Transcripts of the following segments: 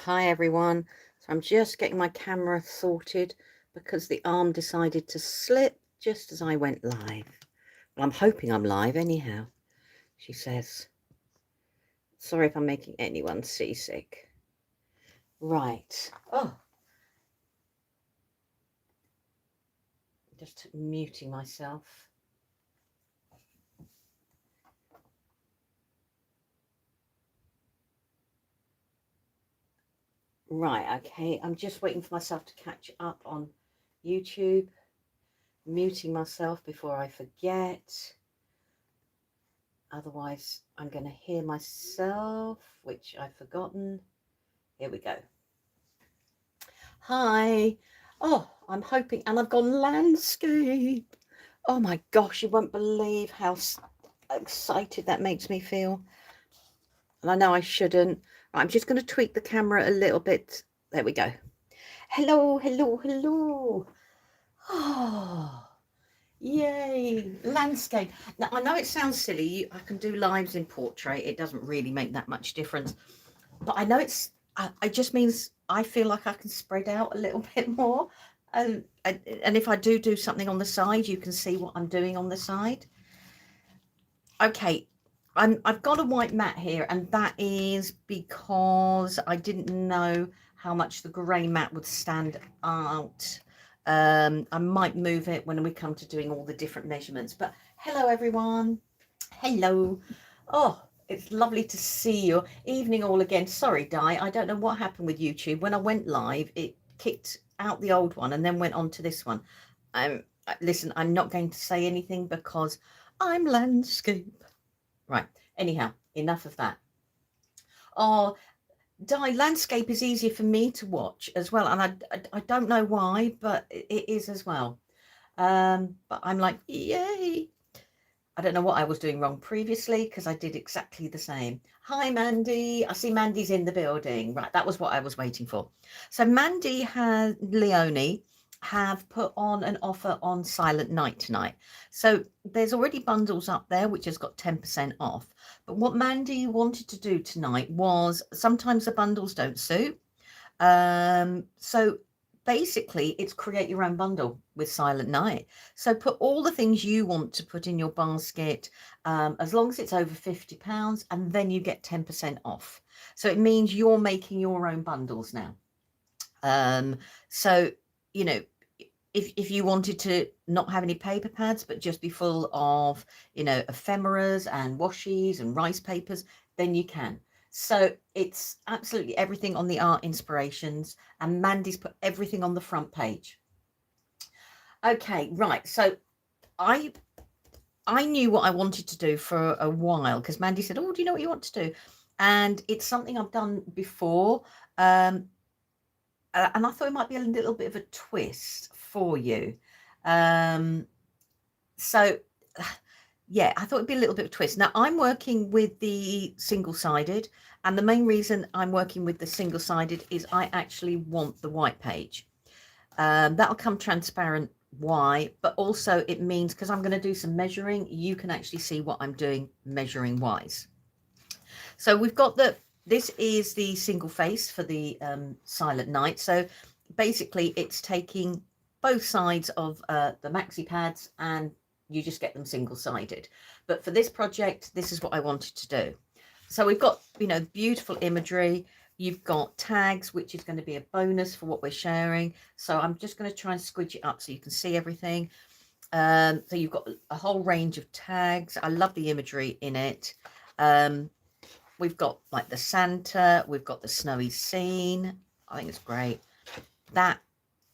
Hi everyone. So I'm just getting my camera sorted because the arm decided to slip just as I went live. Well, I'm hoping I'm live anyhow, she says. Sorry if I'm making anyone seasick. Right. Oh. Just muting myself. Right, okay. I'm just waiting for myself to catch up on YouTube. Muting myself before I forget. Otherwise, I'm going to hear myself, which I've forgotten. Here we go. Hi. Oh, I'm hoping, and I've gone landscape. Oh my gosh, you won't believe how excited that makes me feel. And I know I shouldn't. I'm just going to tweak the camera a little bit. There we go. Hello, hello, hello. Oh, yay, landscape. Now, I know it sounds silly. I can do lives in portrait. It doesn't really make that much difference. But I know it just means I feel like I can spread out a little bit more. And if I do something on the side, you can see what I'm doing on the side. Okay, I've got a white mat here, and that is because I didn't know how much the grey mat would stand out. I might move it when we come to doing all the different measurements. But hello, everyone. Hello. Oh, it's lovely to see you. Evening all again. Sorry, Di, I don't know what happened with YouTube. When I went live, it kicked out the old one and then went on to this one. Listen, I'm not going to say anything because I'm landscape. Right. Anyhow, enough of that. Oh, Di, landscape is easier for me to watch as well. And I don't know why, but it is as well. But I'm like, yay. I don't know what I was doing wrong previously because I did exactly the same. Hi, Mandy. I see Mandy's in the building. Right, that was what I was waiting for. So Mandy and Leonie have put on an offer on Silent Night tonight. So there's already bundles up there, which has got 10% off. But what Mandy wanted to do tonight was sometimes the bundles don't suit. So basically it's create your own bundle with Silent Night. So put all the things you want to put in your basket, as long as it's over £50, and then you get 10% off. So it means you're making your own bundles now. So, you know, if you wanted to not have any paper pads, but just be full of, you know, ephemeras and washies and rice papers, then you can. So it's absolutely everything on the art inspirations, and Mandy's put everything on the front page. Okay, right. So I knew what I wanted to do for a while because Mandy said, oh, do you know what you want to do? And it's something I've done before. And I thought it might be a little bit of a twist for you. So yeah, I thought it'd be a little bit of a twist. Now I'm working with the single-sided, and the main reason I'm working with the single-sided is I actually want the white page. That'll come transparent. Why? But also it means because I'm going to do some measuring, you can actually see what I'm doing measuring wise. So we've got this is the single face for the Silent Night. So basically it's taking both sides of the maxi pads and you just get them single-sided. But for this project, this is what I wanted to do. So we've got, you know, beautiful imagery. You've got tags, which is going to be a bonus for what we're sharing. So I'm just going to try and squidge it up so you can see everything. So you've got a whole range of tags. I love the imagery in it. We've got like the Santa, we've got the snowy scene. I think it's great. That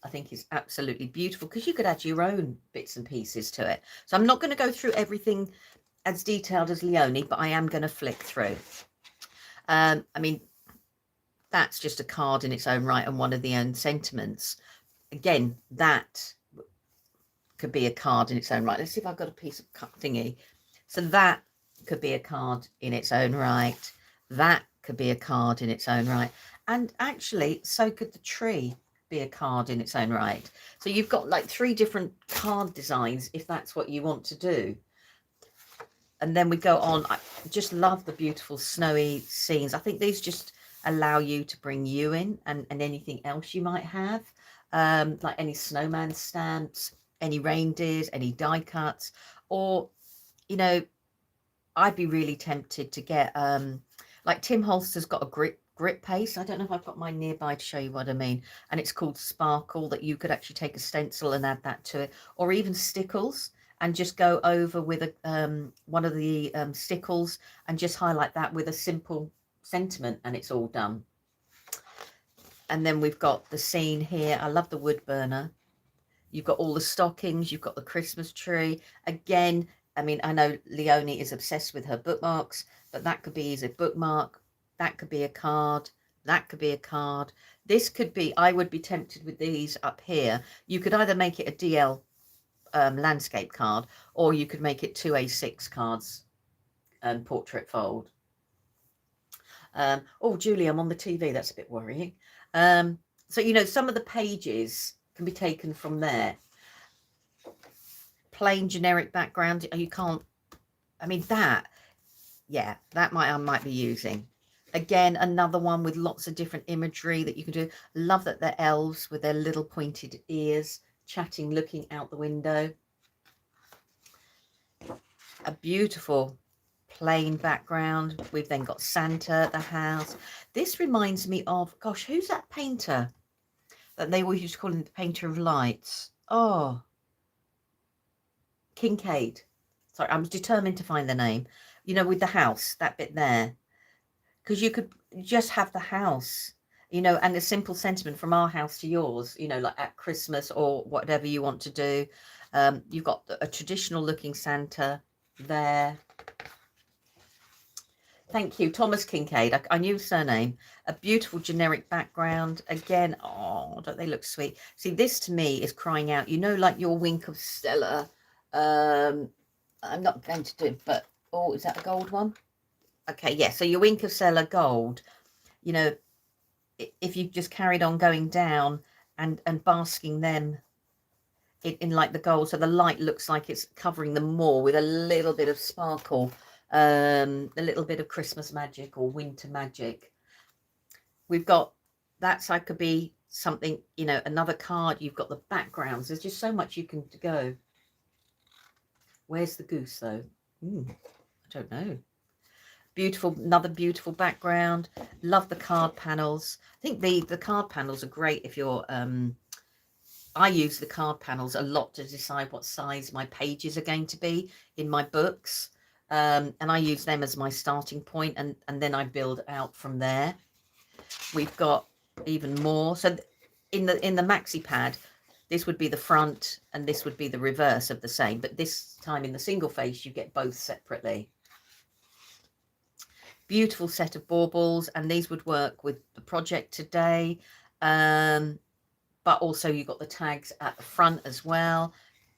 I think is absolutely beautiful because you could add your own bits and pieces to it. So I'm not going to go through everything as detailed as Leonie, but I am going to flick through. I mean, that's just a card in its own right and one of the own sentiments. Again, that could be a card in its own right. Let's see if I've got a piece of cut thingy. So that could be a card in its own right. That could be a card in its own right. And actually, so could the tree be a card in its own right. So you've got like 3 different card designs if that's what you want to do. And then we go on. I just love the beautiful snowy scenes. I think these just allow you to bring you in and anything else you might have, like any snowman stamps, any reindeers, any die cuts, or, you know, I'd be really tempted to get, like Tim Holster's got a grip paste. I don't know if I've got mine nearby to show you what I mean. And it's called Sparkle, that you could actually take a stencil and add that to it. Or even stickles, and just go over with a one of the stickles and just highlight that with a simple sentiment, and it's all done. And then we've got the scene here. I love the wood burner. You've got all the stockings. You've got the Christmas tree. Again, I mean, I know Leonie is obsessed with her bookmarks, but that could be a bookmark. That could be a card. That could be a card. This could be, I would be tempted with these up here. You could either make it a DL landscape card, or you could make it 2 A6 cards and portrait fold. Oh, Julie, I'm on the TV. That's a bit worrying. So, you know, some of the pages can be taken from there. Plain generic background. You can't, I mean, that, yeah, that I might be using. Again, another one with lots of different imagery that you can do. Love that they're elves with their little pointed ears, chatting, looking out the window. A beautiful plain background. We've then got Santa at the house. This reminds me of, gosh, who's that painter that they always used to call him the painter of lights? Oh, Kincaid. Sorry, I was determined to find the name. You know, with the house, that bit there. Because you could just have the house, you know, and a simple sentiment from our house to yours, you know, like at Christmas or whatever you want to do. You've got a traditional looking Santa there. Thank you, Thomas Kincaid. I knew his surname. A beautiful generic background. Again, oh, don't they look sweet? See, this to me is crying out, you know, like your Wink of Stella. I'm not going to do, but, oh, is that a gold one? Okay, yeah, so your Wink of Stella gold, you know, if you just carried on going down and basking them in like the gold, so the light looks like it's covering them more with a little bit of sparkle, a little bit of Christmas magic or winter magic. We've got that side could be something, you know, another card. You've got the backgrounds. There's just so much you can go. Where's the goose though? I don't know. Beautiful, another beautiful background. Love the card panels. I think the card panels are great if you're I use the card panels a lot to decide what size my pages are going to be in my books, and I use them as my starting point, and then I build out from there. We've got even more. So in the maxi pad, this would be the front and this would be the reverse of the same, but this time in the single face you get both separately. Beautiful set of baubles, and these would work with the project today, but also you've got the tags at the front as well.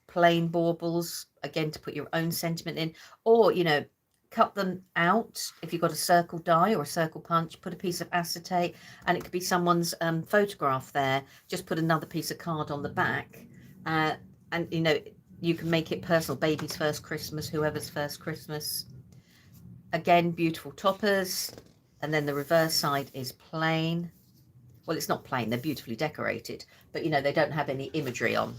Plain baubles, again, to put your own sentiment in, or, you know, cut them out. If you've got a circle die or a circle punch, put a piece of acetate, and it could be someone's photograph there. Just put another piece of card on the back, and, you know, you can make it personal. Baby's first Christmas, whoever's first Christmas. Again, beautiful toppers, and then the reverse side is plain. Well, it's not plain, they're beautifully decorated, but, you know, they don't have any imagery on.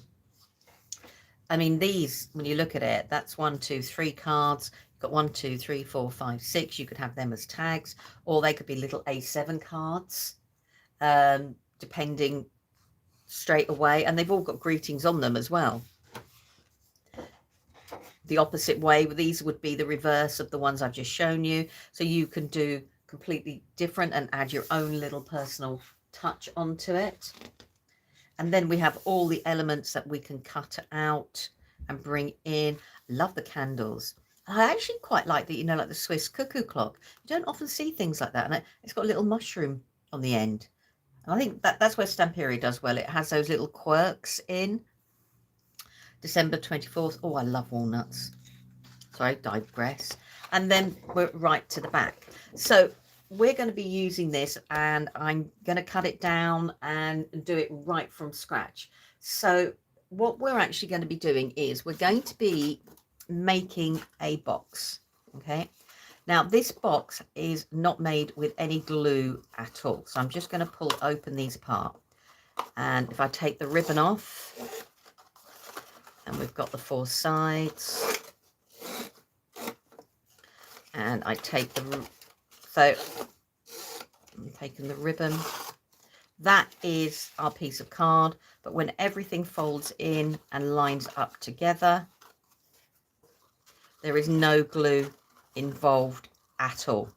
I mean, these, when you look at it, that's 1, 2, 3 cards. You've got 1, 2, 3, 4, 5, 6. You could have them as tags, or they could be little A7 cards, depending straight away. And they've all got greetings on them as well. The opposite way, these would be the reverse of the ones I've just shown you. So you can do completely different and add your own little personal touch onto it. And then we have all the elements that we can cut out and bring in. Love the candles. I actually quite like the, you know, like the Swiss cuckoo clock. You don't often see things like that. And it's got a little mushroom on the end. And I think that's where Stamperia does well. It has those little quirks in. December 24th. Oh, I love walnuts. Sorry, digress. And then we're right to the back. So we're going to be using this, and I'm going to cut it down and do it right from scratch. So what we're actually going to be doing is we're going to be making a box. Okay. Now, this box is not made with any glue at all. So I'm just going to open these apart. And if I take the ribbon off, and we've got the 4 sides, and I take so I'm taking the ribbon. That is our piece of card, but when everything folds in and lines up together, there is no glue involved at all.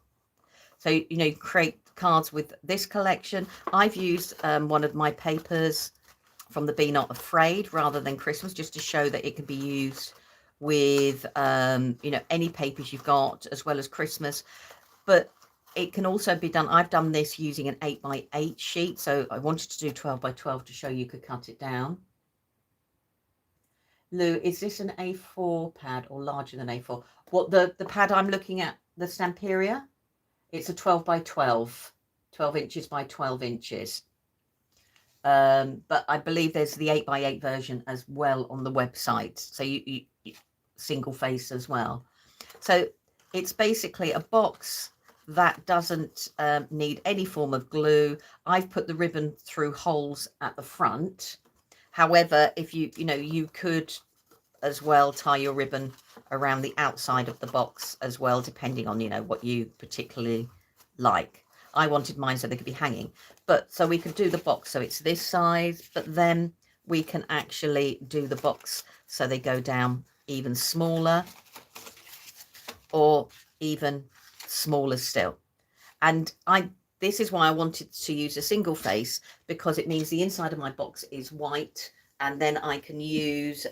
So, you know, you create cards with this collection. I've used one of my papers from the Be Not Afraid rather than Christmas, just to show that it can be used with, you know, any papers you've got, as well as Christmas. But it can also be done. I've done this using an 8x8 sheet. So I wanted to do 12x12 to show you could cut it down. Lou, is this an A4 pad or larger than A4? What, the pad I'm looking at, the Stamperia? It's a 12x12, 12 inches by 12 inches. But I believe there's the 8x8 version as well on the website. So you single face as well. So it's basically a box that doesn't need any form of glue. I've put the ribbon through holes at the front. However, if you know, you could as well tie your ribbon around the outside of the box as well, depending on, you know, what you particularly like. I wanted mine so they could be hanging, but so we could do the box so it's this size, but then we can actually do the box so they go down even smaller, or even smaller still. And this is why I wanted to use a single face, because it means the inside of my box is white, and then I can use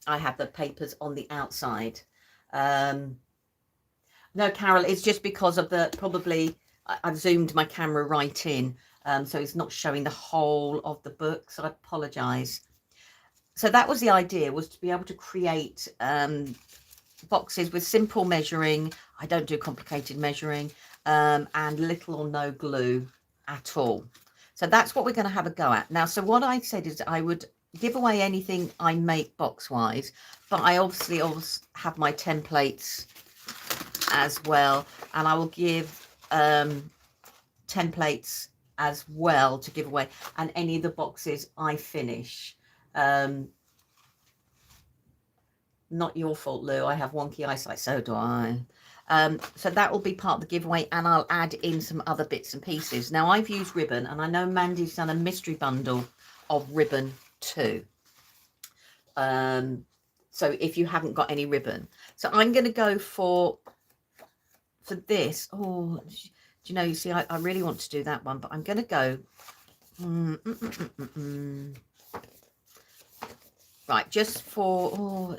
I have the papers on the outside. No, Carol, it's just because of the, probably I've zoomed my camera right in, so it's not showing the whole of the book, so I apologize. So that was the idea, was to be able to create boxes with simple measuring. I don't do complicated measuring, and little or no glue at all. So that's what we're going to have a go at now. So what I said is I would give away anything I make box wise, but I obviously also have my templates as well, and I will give templates as well to give away, and any of the boxes I finish. Not your fault, Lou. I have wonky eyesight. So do I. So that will be part of the giveaway, and I'll add in some other bits and pieces. Now, I've used ribbon, and I know Mandy's done a mystery bundle of ribbon too. So if you haven't got any ribbon, so I'm going to go for this. Oh, do you know, you see, I really want to do that one, but I'm going to go right, just for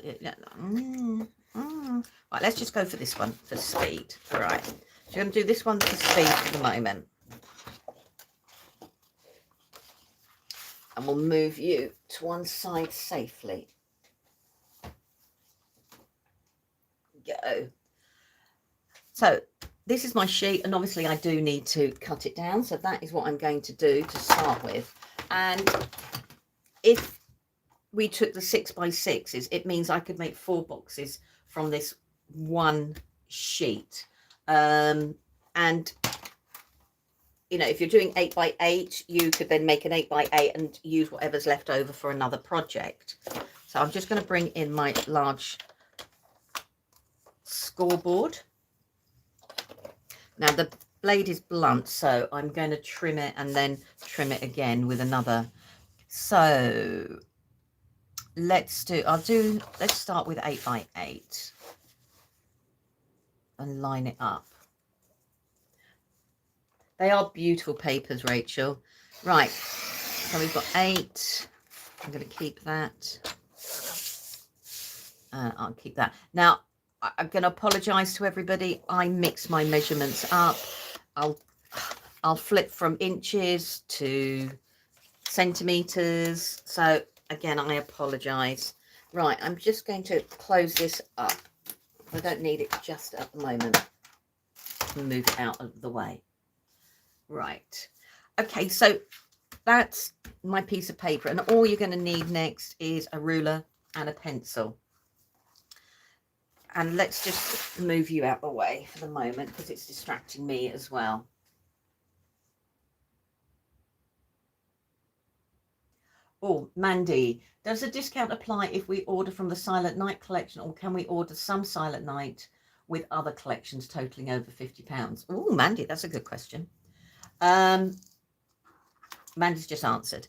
right, let's just go for this one for speed. All right, so you're going to do this one for speed for the moment, and we'll move you to one side safely. Go. So this is my sheet, and obviously I do need to cut it down, so that is what I'm going to do to start with. And if we took the 6x6s, it means I could make 4 boxes from this one sheet. And you know, if you're doing 8x8, you could then make an 8x8 and use whatever's left over for another project. So I'm just going to bring in my large scoreboard. Now the blade is blunt, so I'm going to trim it and then trim it again with another. So let's start with 8x8 and line it up. They are beautiful papers, Rachel. Right, so we've got 8. I'm going to keep that. I'll keep that. Now, I'm going to apologize to everybody. I mix my measurements up. I'll flip from inches to centimeters. So again, I apologize. Right, I'm just going to close this up. I don't need it just at the moment. Move it out of the way. Right. Okay, so that's my piece of paper, and all you're going to need next is a ruler and a pencil. And let's just move you out the way for the moment because it's distracting me as well. Oh, Mandy, does a discount apply if we order from the Silent Night collection, or can we order some Silent Night with other collections totaling over £50? Oh, Mandy, that's a good question. Mandy's just answered.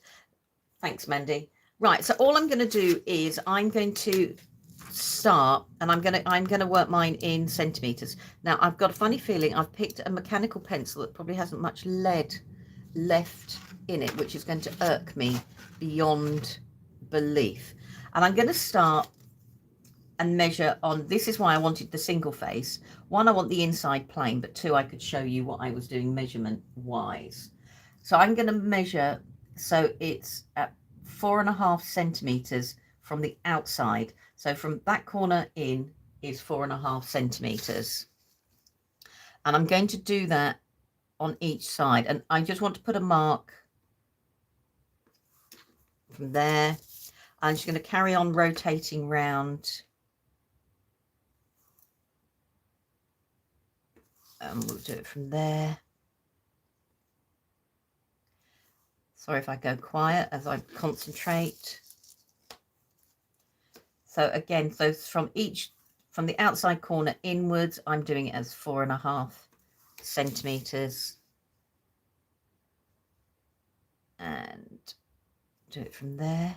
Thanks, Mandy. Right, so all I'm going to do is I'm going to start, and I'm going to work mine in centimeters. Now, I've got a funny feeling I've picked a mechanical pencil that probably hasn't much lead left in it, which is going to irk me beyond belief. And I'm going to start and measure on, this is why I wanted the single face. One, I want the inside plane, but two, I could show you what I was doing measurement wise. So I'm going to measure, so it's at 4.5 centimeters from the outside. So from that corner in is 4.5 centimeters. And I'm going to do that on each side. And I just want to put a mark from there. I'm just going to carry on rotating round. And we'll do it from there. Sorry if I go quiet as I concentrate. So again, so from the outside corner inwards, I'm doing it as 4.5 centimeters. And do it from there.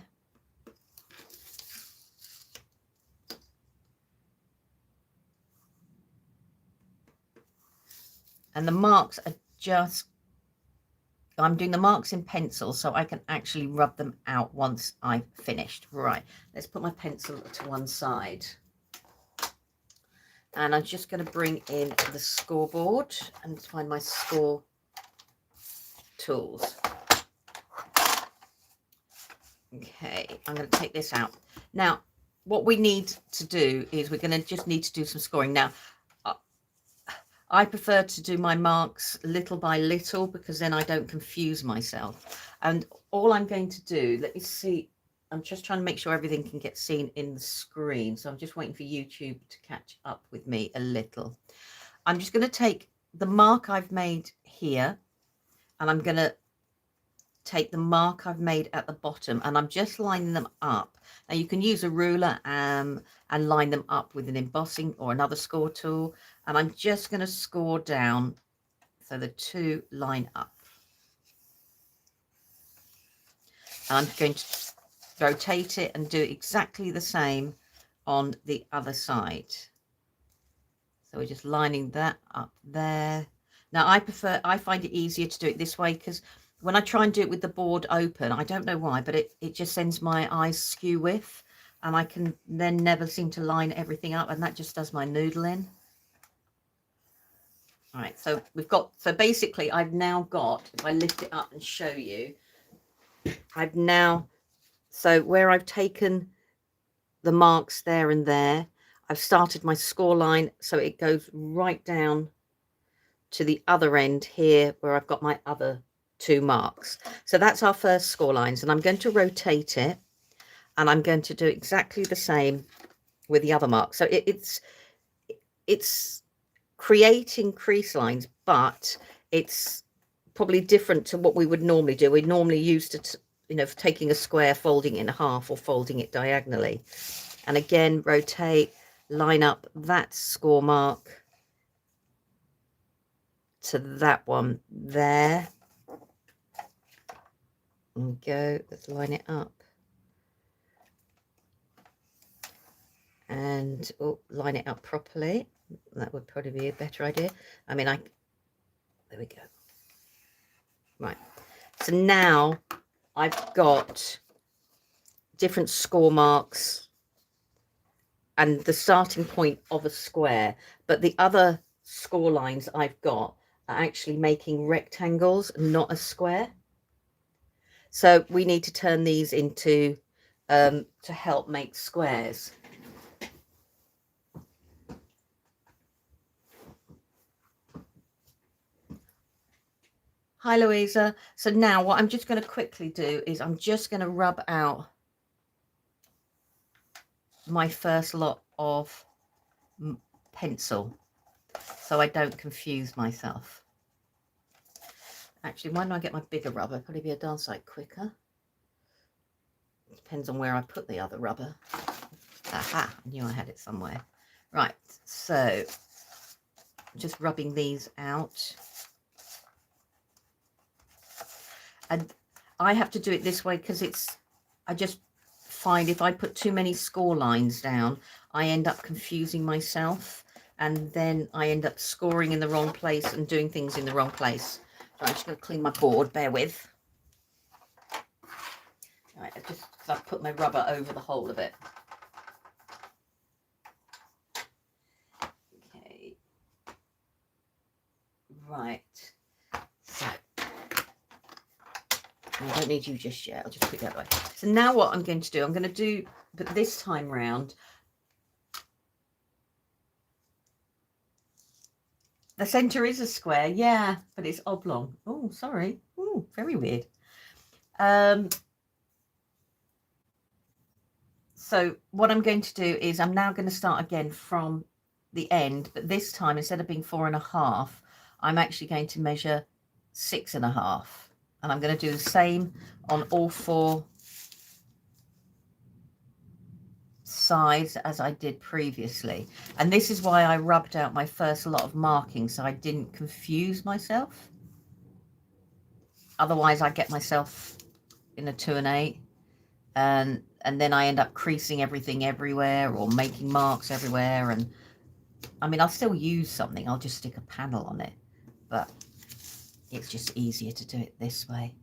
And the marks are just, I'm doing the marks in pencil so I can actually rub them out once I've finished. Right, let's put my pencil to one side. And I'm just going to bring in the scoreboard and find my score tools. Okay, I'm going to take this out. Now, what we need to do is we're going to just need to do some scoring. Now, I prefer to do my marks little by little because then I don't confuse myself. And all I'm going to do, let me see, I'm just trying to make sure everything can get seen in the screen. So I'm just waiting for YouTube to catch up with me a little. I'm just going to take the mark I've made here and I'm going to take the mark I've made at the bottom and I'm just lining them up. Now you can use a ruler and line them up with an embossing or another score tool. And I'm just going to score down so the two line up. And I'm going to rotate it and do exactly the same on the other side. So we're just lining that up there. Now I find it easier to do it this way because when I try and do it with the board open, I don't know why, but it just sends my eyes skew with, and I can then never seem to line everything up, and that just does my noodling. All right, so we've got, so basically I've now got, if I lift it up and show you, I've now, so where I've taken the marks there and there, I've started my score line so it goes right down to the other end here where I've got my other two marks. So that's our first score lines, and I'm going to rotate it and I'm going to do exactly the same with the other mark. So it's creating crease lines, but it's probably different to what we would normally do. We normally used to, you know, taking a square, folding it in half or folding it diagonally. And again, rotate, line up that score mark to that one there. And go, let's line it up. And line it up properly. That would probably be a better idea. I mean, there we go. Right. So now I've got different score marks and the starting point of a square, but the other score lines I've got are actually making rectangles, not a square. So we need to turn these into, to help make squares. Hi, Louisa. So now what I'm just going to quickly do is I'm just going to rub out my first lot of pencil so I don't confuse myself. Actually, why don't I get my bigger rubber? Probably be a darn sight quicker. Depends on where I put the other rubber. Aha, I knew I had it somewhere. Right, so just rubbing these out. And I have to do it this way because I just find if I put too many score lines down, I end up confusing myself, and then I end up scoring in the wrong place and doing things in the wrong place. So I'm just going to clean my board, bear with. Right, just because I've put my rubber over the whole of it. Okay. Right. So I don't need you just yet. I'll just put it that way. So now what I'm going to do, but this time round, the center is a square, yeah, but it's oblong. Oh, sorry. Oh, very weird. So what I'm going to do is I'm now going to start again from the end, but this time instead of being 4.5, I'm actually going to measure 6.5, and I'm going to do the same on all 4 sides as I did previously. And this is why I rubbed out my first lot of marking, so I didn't confuse myself. Otherwise I get myself in a 2 and 8, and then I end up creasing everything everywhere or making marks everywhere. And I mean, I'll still use something, I'll just stick a panel on it, but it's just easier to do it this way.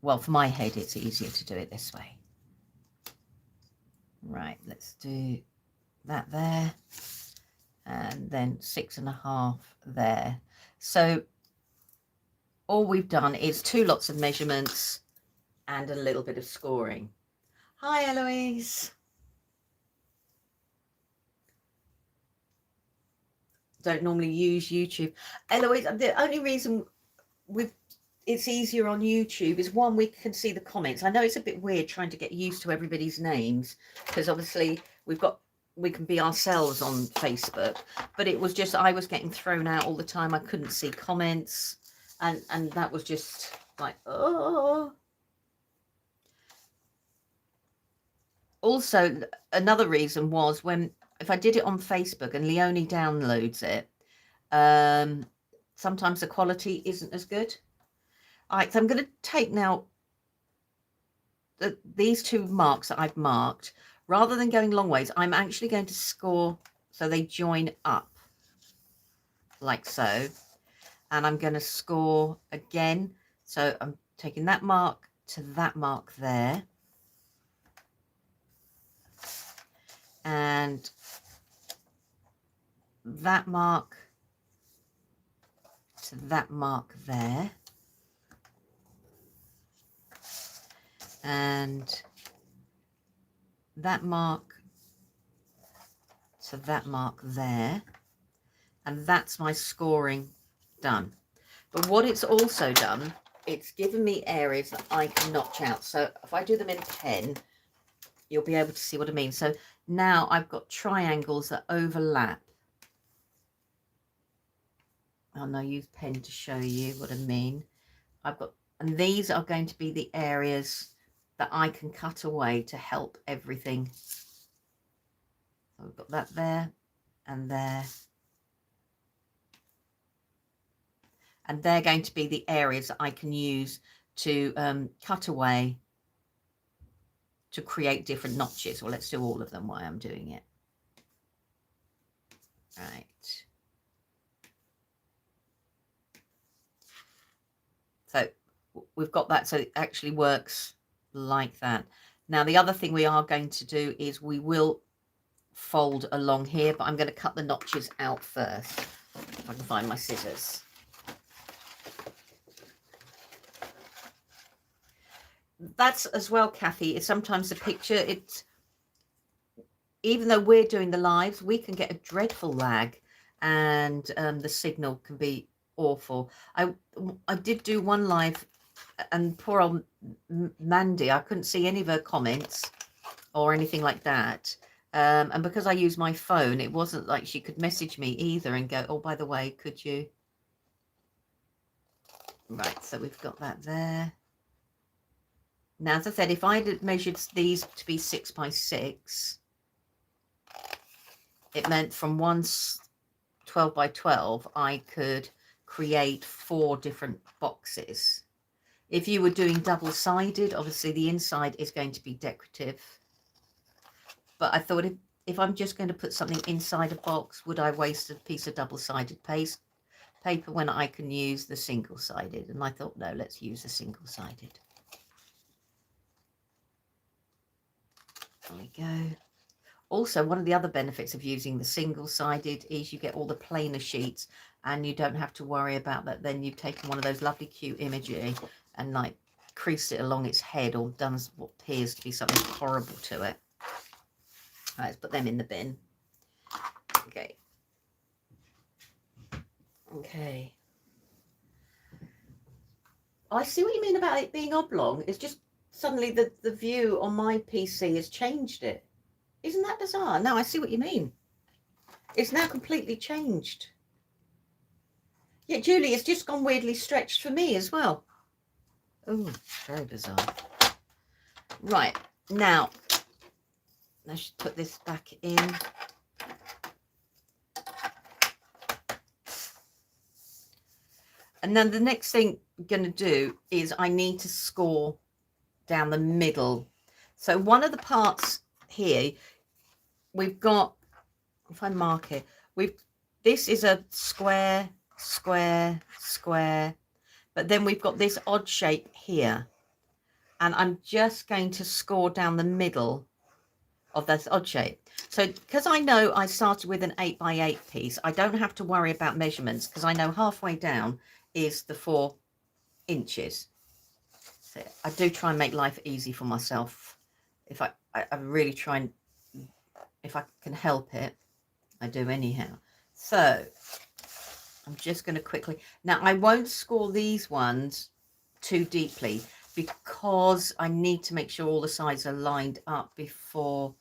Well, for my head it's easier to do it this way. Right, let's do that there, and then 6.5 there. So all we've done is 2 lots of measurements and a little bit of scoring. Hi Eloise. Don't normally use YouTube. Eloise, the only reason it's easier on YouTube is, one, we can see the comments. I know it's a bit weird trying to get used to everybody's names, because obviously we can be ourselves on Facebook, but it was just, I was getting thrown out all the time. I couldn't see comments, and that was just like, oh. Also, another reason was if I did it on Facebook and Leonie downloads it, sometimes the quality isn't as good. All right, so I'm going to take now these 2 marks that I've marked. Rather than going long ways, I'm actually going to score so they join up like so. And I'm going to score again. So I'm taking that mark to that mark there. And that mark to that mark there. And that mark to that mark there. And that's my scoring done. But what it's also done, it's given me areas that I can notch out. So if I do them in pen, you'll be able to see what I mean. So now I've got triangles that overlap. I'll now use pen to show you what I mean. And these are going to be the areas that I can cut away to help everything. So we've got that there and there. And they're going to be the areas that I can use to cut away to create different notches. Well, let's do all of them while I'm doing it. Right. So we've got that, so it actually works like that. Now, the other thing we are going to do is we will fold along here, but I'm going to cut the notches out first. If I can find my scissors. That's as well, Kathy, is sometimes the picture, even though we're doing the lives, we can get a dreadful lag, and the signal can be awful. I did do one live, and poor old Mandy, I couldn't see any of her comments or anything like that. And because I use my phone, it wasn't like she could message me either and go, oh, by the way, could you? Right, so we've got that there. Now, as I said, if I had measured these to be 6 by 6, it meant from one 12 by 12, I could create 4 different boxes. If you were doing double-sided, obviously the inside is going to be decorative. But I thought if I'm just going to put something inside a box, would I waste a piece of double-sided paper when I can use the single-sided? And I thought, no, let's use the single-sided. There we go. Also, one of the other benefits of using the single-sided is you get all the plainer sheets and you don't have to worry about that. Then you've taken one of those lovely cute imagery and like creased it along its head or done what appears to be something horrible to it. All right, let's put them in the bin. Okay. Okay. I see what you mean about it being oblong. It's just suddenly the view on my PC has changed it. Isn't that bizarre? No, I see what you mean. It's now completely changed. Yeah, Julie, it's just gone weirdly stretched for me as well. Oh, very bizarre. Right, now, I should put this back in. And then the next thing I'm going to do is I need to score down the middle. So one of the parts here, we've got, if I mark it, this is a square, square, square, but then we've got this odd shape here. And I'm just going to score down the middle of this odd shape. So because I know I started with an 8 by 8 piece, I don't have to worry about measurements because I know halfway down is the 4 inches. So I do try and make life easy for myself. If I really try and, if I can help it, I do anyhow. So I'm just going to quickly, now I won't score these ones too deeply because I need to make sure all the sides are lined up before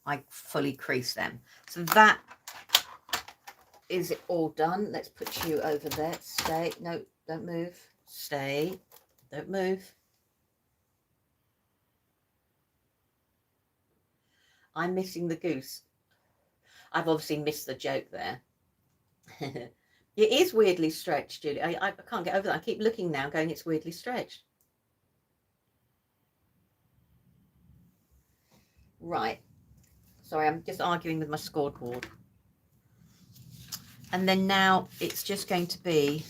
I fully crease them. So that is it all done. Let's put you over there. Stay. No, don't move. Stay. Don't move. I'm missing the goose. I've obviously missed the joke there. It is weirdly stretched, Julie. I can't get over that. I keep looking now going, it's weirdly stretched. Right. Sorry, I'm just arguing with my scoreboard. And then now it's just going to be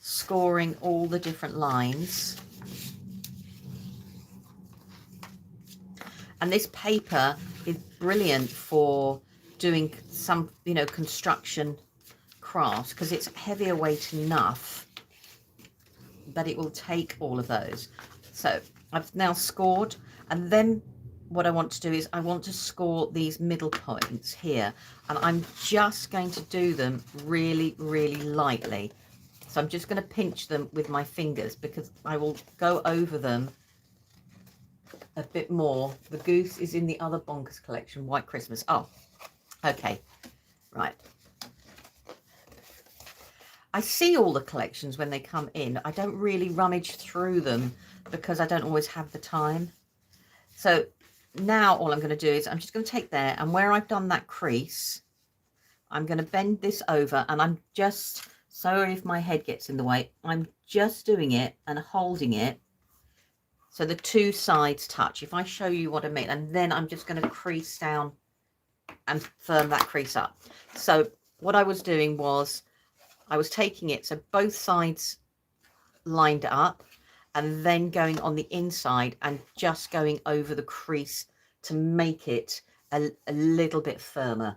scoring all the different lines. And this paper is brilliant for doing some, you know, construction crafts because it's heavier weight enough that it will take all of those. So I've now scored, and then what I want to do is I want to score these middle points here, and I'm just going to do them really, really lightly. So I'm just going to pinch them with my fingers because I will go over them a bit more. The goose is in the other bonkers collection, White Christmas. Oh, okay, right. I see all the collections when they come in. I don't really rummage through them because I don't always have the time. So now all I'm going to do is I'm just going to take there, and where I've done that crease, I'm going to bend this over, and I'm just, sorry if my head gets in the way, I'm just doing it and holding it so the two sides touch. If I show you what I mean, and then I'm just going to crease down and firm that crease up. So what I was doing was I was taking it so both sides lined up, and then going on the inside and just going over the crease to make it a little bit firmer.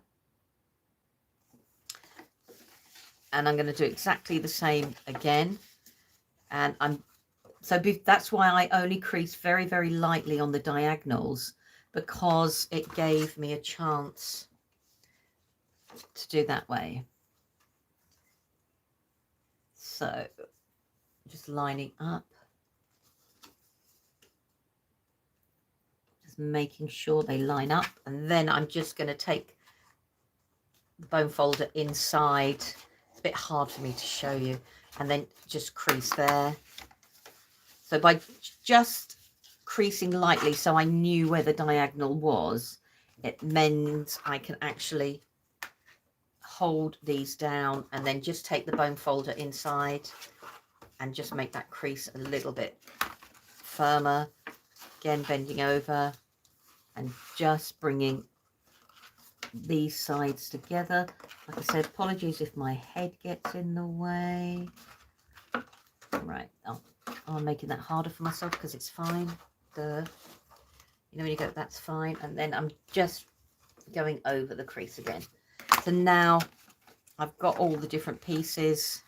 And I'm going to do exactly the same again. And that's why I only crease very, very lightly on the diagonals, because it gave me a chance to do that way. So just lining up. just making sure they line up. And then I'm just going to take the bone folder inside. It's a bit hard for me to show you. And then just crease there. So by just creasing lightly so I knew where the diagonal was, it meant I can actually hold these down and then just take the bone folder inside and just make that crease a little bit firmer. Again, bending over and just bringing these sides together. Like I said, apologies if my head gets in the way. Right, I'm making that harder for myself because it's fine. You know, when you go, that's fine. And then I'm just going over the crease again. So now I've got all the different pieces.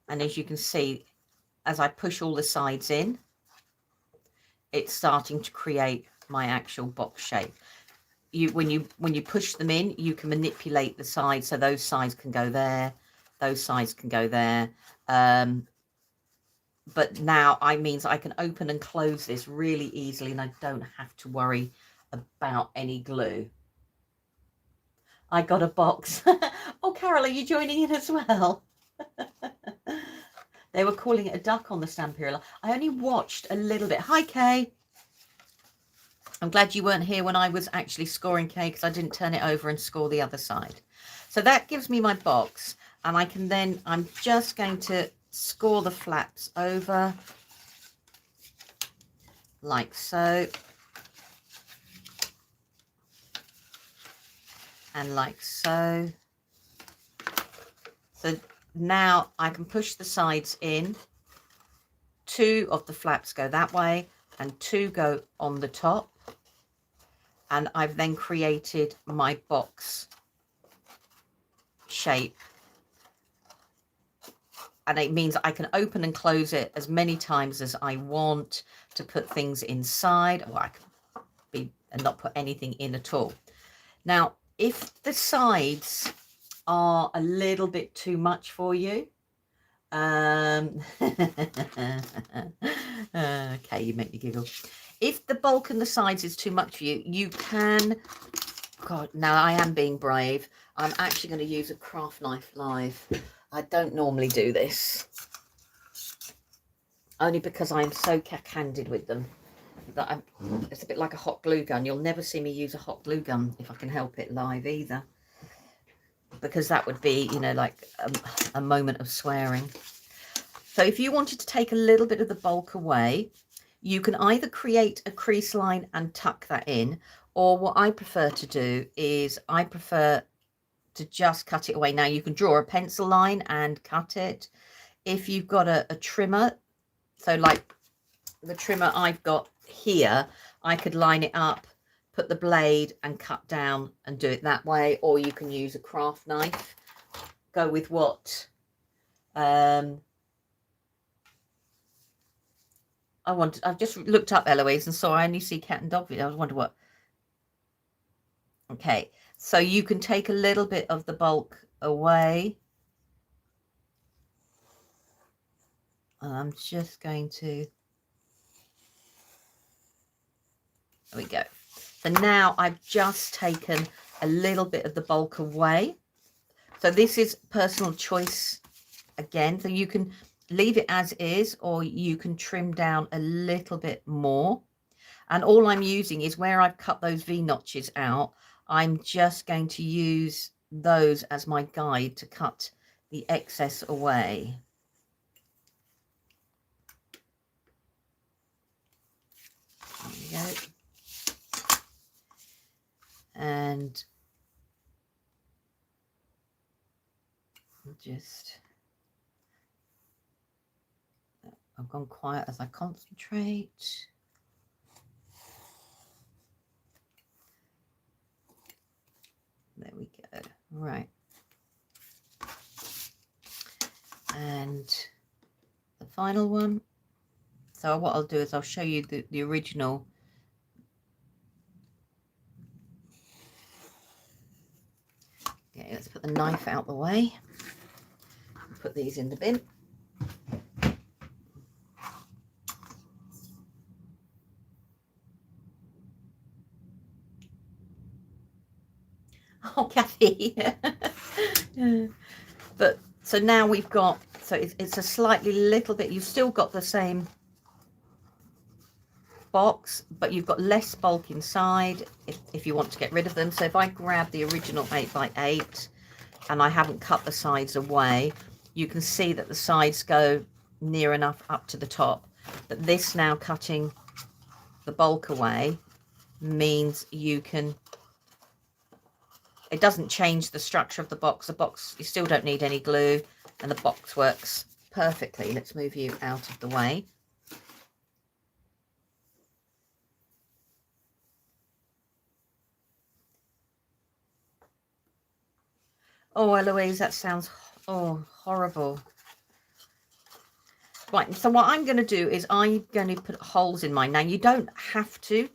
And as you can see, as I push all the sides in, it's starting to create my actual box shape. When you push them in, you can manipulate the sides. So those sides can go there. Those sides can go there. But now means I can open and close this really easily and I don't have to worry about any glue. I got a box. Oh, Carol, are you joining in as well? They were calling it a duck on the Stamperia. I only watched a little bit. Hi, Kay. I'm glad you weren't here when I was actually scoring, Kay, because I didn't turn it over and score the other side. So that gives me my box. And I can then, I'm just going to score the flaps over like so. And like so. So now I can push the sides in. 2 of the flaps go that way and 2 go on the top. And I've then created my box shape. And it means I can open and close it as many times as I want to put things inside, or I can be and not put anything in at all. Now, if the sides are a little bit too much for you, okay, you make me giggle. If the bulk and the sides is too much for you, you can, God, now I am being brave. I'm actually going to use a craft knife live. I don't normally do this, only because I'm so cack-handed with them that it's a bit like a hot glue gun. You'll never see me use a hot glue gun if I can help it live either, because that would be, you know, like a moment of swearing. So if you wanted to take a little bit of the bulk away, you can either create a crease line and tuck that in, or what I prefer to do is I prefer to just cut it away. Now you can draw a pencil line and cut it. If you've got a trimmer, so like the trimmer I've got here, I could line it up, put the blade and cut down and do it that way, or you can use a craft knife. Go with what I've just looked up, Eloise, and saw I only see cat and dog video. I wonder what. Okay, so you can take a little bit of the bulk away. I'm just going to, there we go. So now I've just taken a little bit of the bulk away. So this is personal choice again. So you can leave it as is, or you can trim down a little bit more. And all I'm using is where I've cut those V notches out, I'm just going to use those as my guide to cut the excess away. There we go. And just, I've gone quiet as I concentrate. There we go. Right. And the final one. So what I'll do is I'll show you the original. Okay, let's put the knife out the way. Put these in the bin. Oh, Kathy. But so now we've got, so it's a slightly little bit, you've still got the same box, but you've got less bulk inside if you want to get rid of them. So if I grab the original 8x8 and I haven't cut the sides away, you can see that the sides go near enough up to the top. But this now cutting the bulk away means you can, it doesn't change the structure of the box. The box, you still don't need any glue, and the box works perfectly. Let's move you out of the way. Oh, Eloise, that sounds horrible. Right, so what I'm going to do is I'm going to put holes in mine. Now, you don't have to.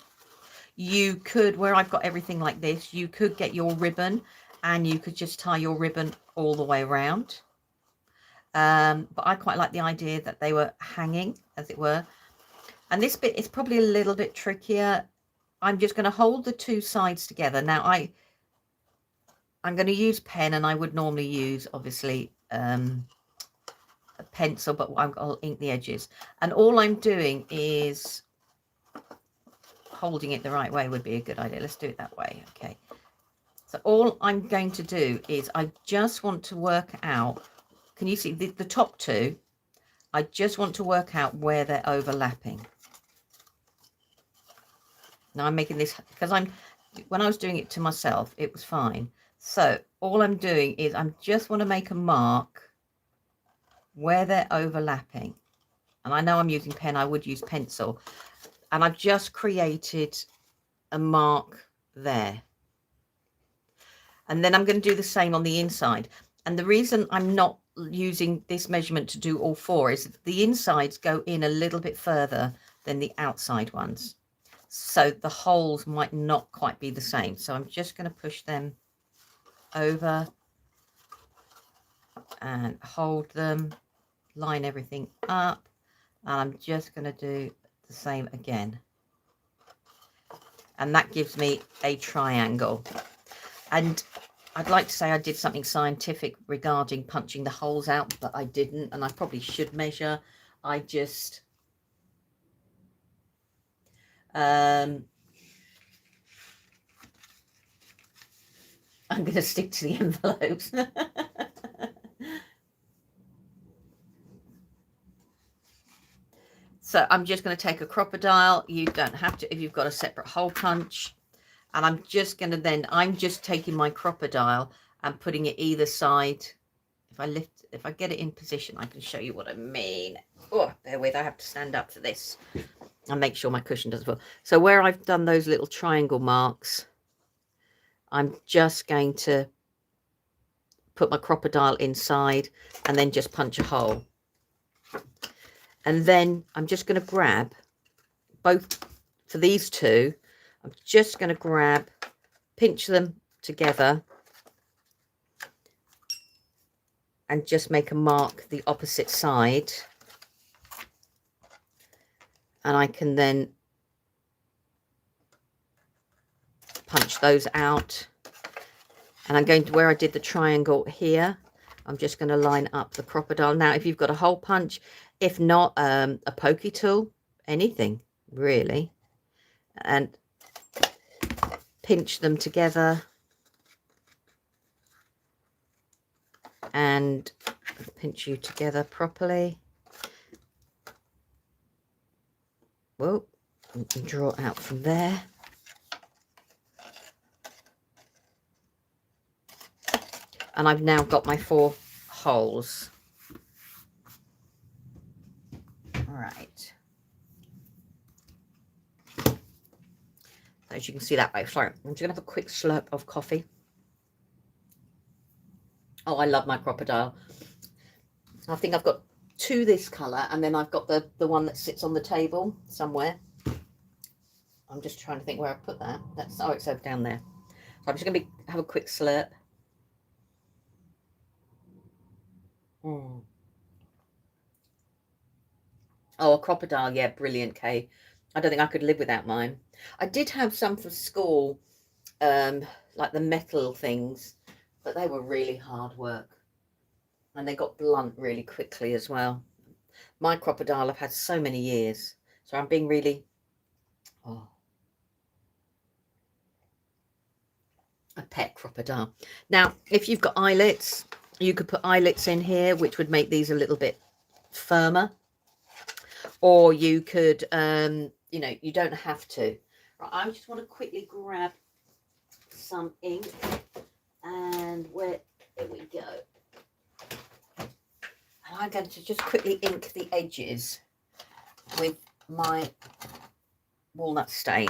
You could, where I've got everything like this, you could get your ribbon and you could just tie your ribbon all the way around. But I quite like the idea that they were hanging, as it were. And this bit is probably a little bit trickier. I'm just going to hold the two sides together. Now, I'm going to use pen, and I would normally use, obviously, a pencil, but I'll ink the edges. And all I'm doing is holding it the right way would be a good idea. Let's do it that way. Okay. So all I'm going to do is I just want to work out, can you see the top two? I just want to work out where they're overlapping. Now I'm making this because when I was doing it to myself, it was fine. So all I'm doing is I just want to make a mark where they're overlapping. And I know I'm using pen, I would use pencil. And I've just created a mark there. And then I'm going to do the same on the inside. And the reason I'm not using this measurement to do all four is that the insides go in a little bit further than the outside ones. So the holes might not quite be the same. So I'm just going to push them over and hold them, line everything up. And I'm just going to do the same again. And that gives me a triangle. And I'd like to say I did something scientific regarding punching the holes out, but I didn't, and I probably should measure. I just I'm going to stick to the envelopes. So I'm just going to take a crocodile. You don't have to if you've got a separate hole punch. And I'm just going to then, I'm just taking my crocodile and putting it either side. If I get it in position, I can show you what I mean. Oh, bear with, I have to stand up for this and make sure my cushion doesn't fall. So where I've done those little triangle marks, I'm just going to put my crocodile inside and then just punch a hole. And then I'm just going to grab both for these two. I'm just going to grab, pinch them together and just make a mark the opposite side. And I can then punch those out. And I'm going to, where I did the triangle here, I'm just going to line up the crocodile. Now, if you've got a hole punch, if not, a pokey tool, anything really, and pinch them together and pinch you together properly. Whoa, and draw out from there. And I've now got my 4 holes. All right. So as you can see that way, sorry, I'm just going to have a quick slurp of coffee. Oh, I love my crocodile. I think I've got 2 this colour, and then I've got the one that sits on the table somewhere. I'm just trying to think where I put that. That's, oh, it's over down there. So I'm just going to have a quick slurp. Oh, a crocodile, yeah, brilliant, Kay. I don't think I could live without mine. I did have some for school like the metal things, but they were really hard work. And they got blunt really quickly as well. My crocodile I've had so many years. So I'm being really, a pet crocodile. Now, if you've got eyelets, you could put eyelets in here, which would make these a little bit firmer. Or you could, you know, you don't have to. Right, I just want to quickly grab some ink. And there we go. And I'm going to just quickly ink the edges with my walnut stain.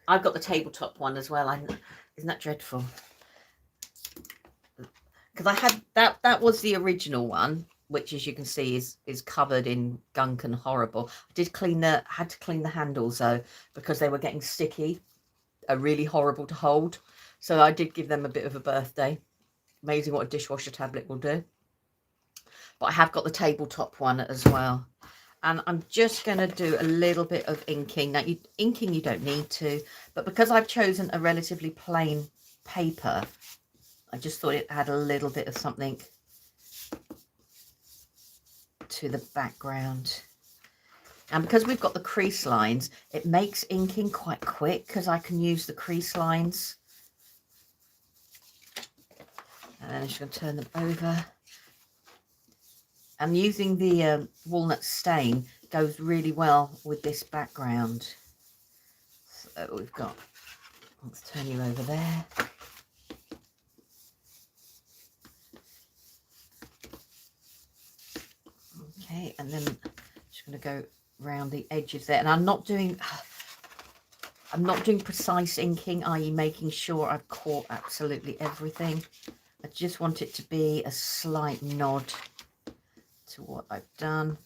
I've got the tabletop one as well. Isn't that dreadful? Because I had that was the original one, which, as you can see, is covered in gunk and horrible. I had to clean the handles though, because they were getting sticky, really horrible to hold. So I did give them a bit of a birthday. Amazing what a dishwasher tablet will do. But I have got the tabletop one as well. And I'm just going to do a little bit of inking. Now, inking you don't need to, but because I've chosen a relatively plain paper, I just thought it had a little bit of something to the background. And because we've got the crease lines, it makes inking quite quick because I can use the crease lines. And then I'm just going to turn them over. And using the walnut stain goes really well with this background. So we've got, let's turn you over there. Okay, and then I'm just going to go around the edges there. And I'm not doing precise inking, i.e. making sure I've caught absolutely everything. I just want it to be a slight nod to what I've done.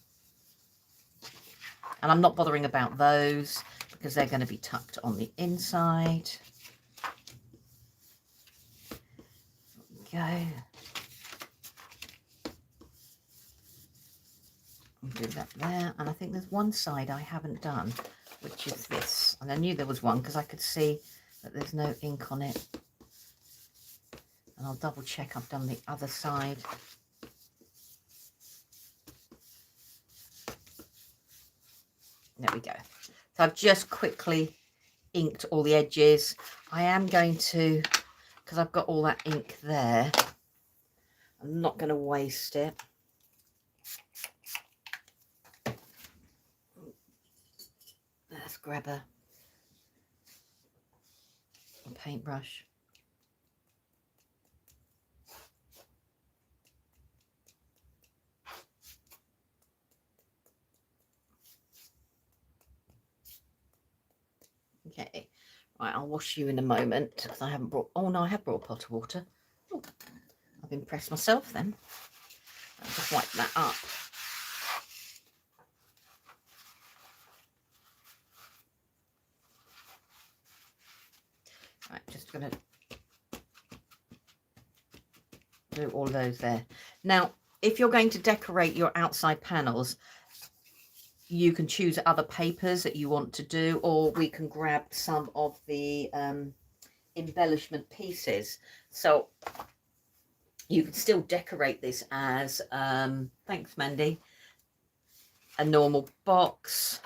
And I'm not bothering about those because they're going to be tucked on the inside. There we go. I'll do that there. And I think there's one side I haven't done, which is this. And I knew there was one because I could see that there's no ink on it. And I'll double check I've done the other side. There we go. So I've just quickly inked all the edges. I am going to, because I've got all that ink there, I'm not going to waste it. Let's grab a paintbrush. Okay, right, I'll wash you in a moment because I haven't brought, oh no, I have brought a pot of water. Oh, I've impressed myself then. I'll just wipe that up. Right, just going to do all those there. Now, if you're going to decorate your outside panels, you can choose other papers that you want to do, or we can grab some of the embellishment pieces. So you can still decorate this as, thanks Mandy, a normal box.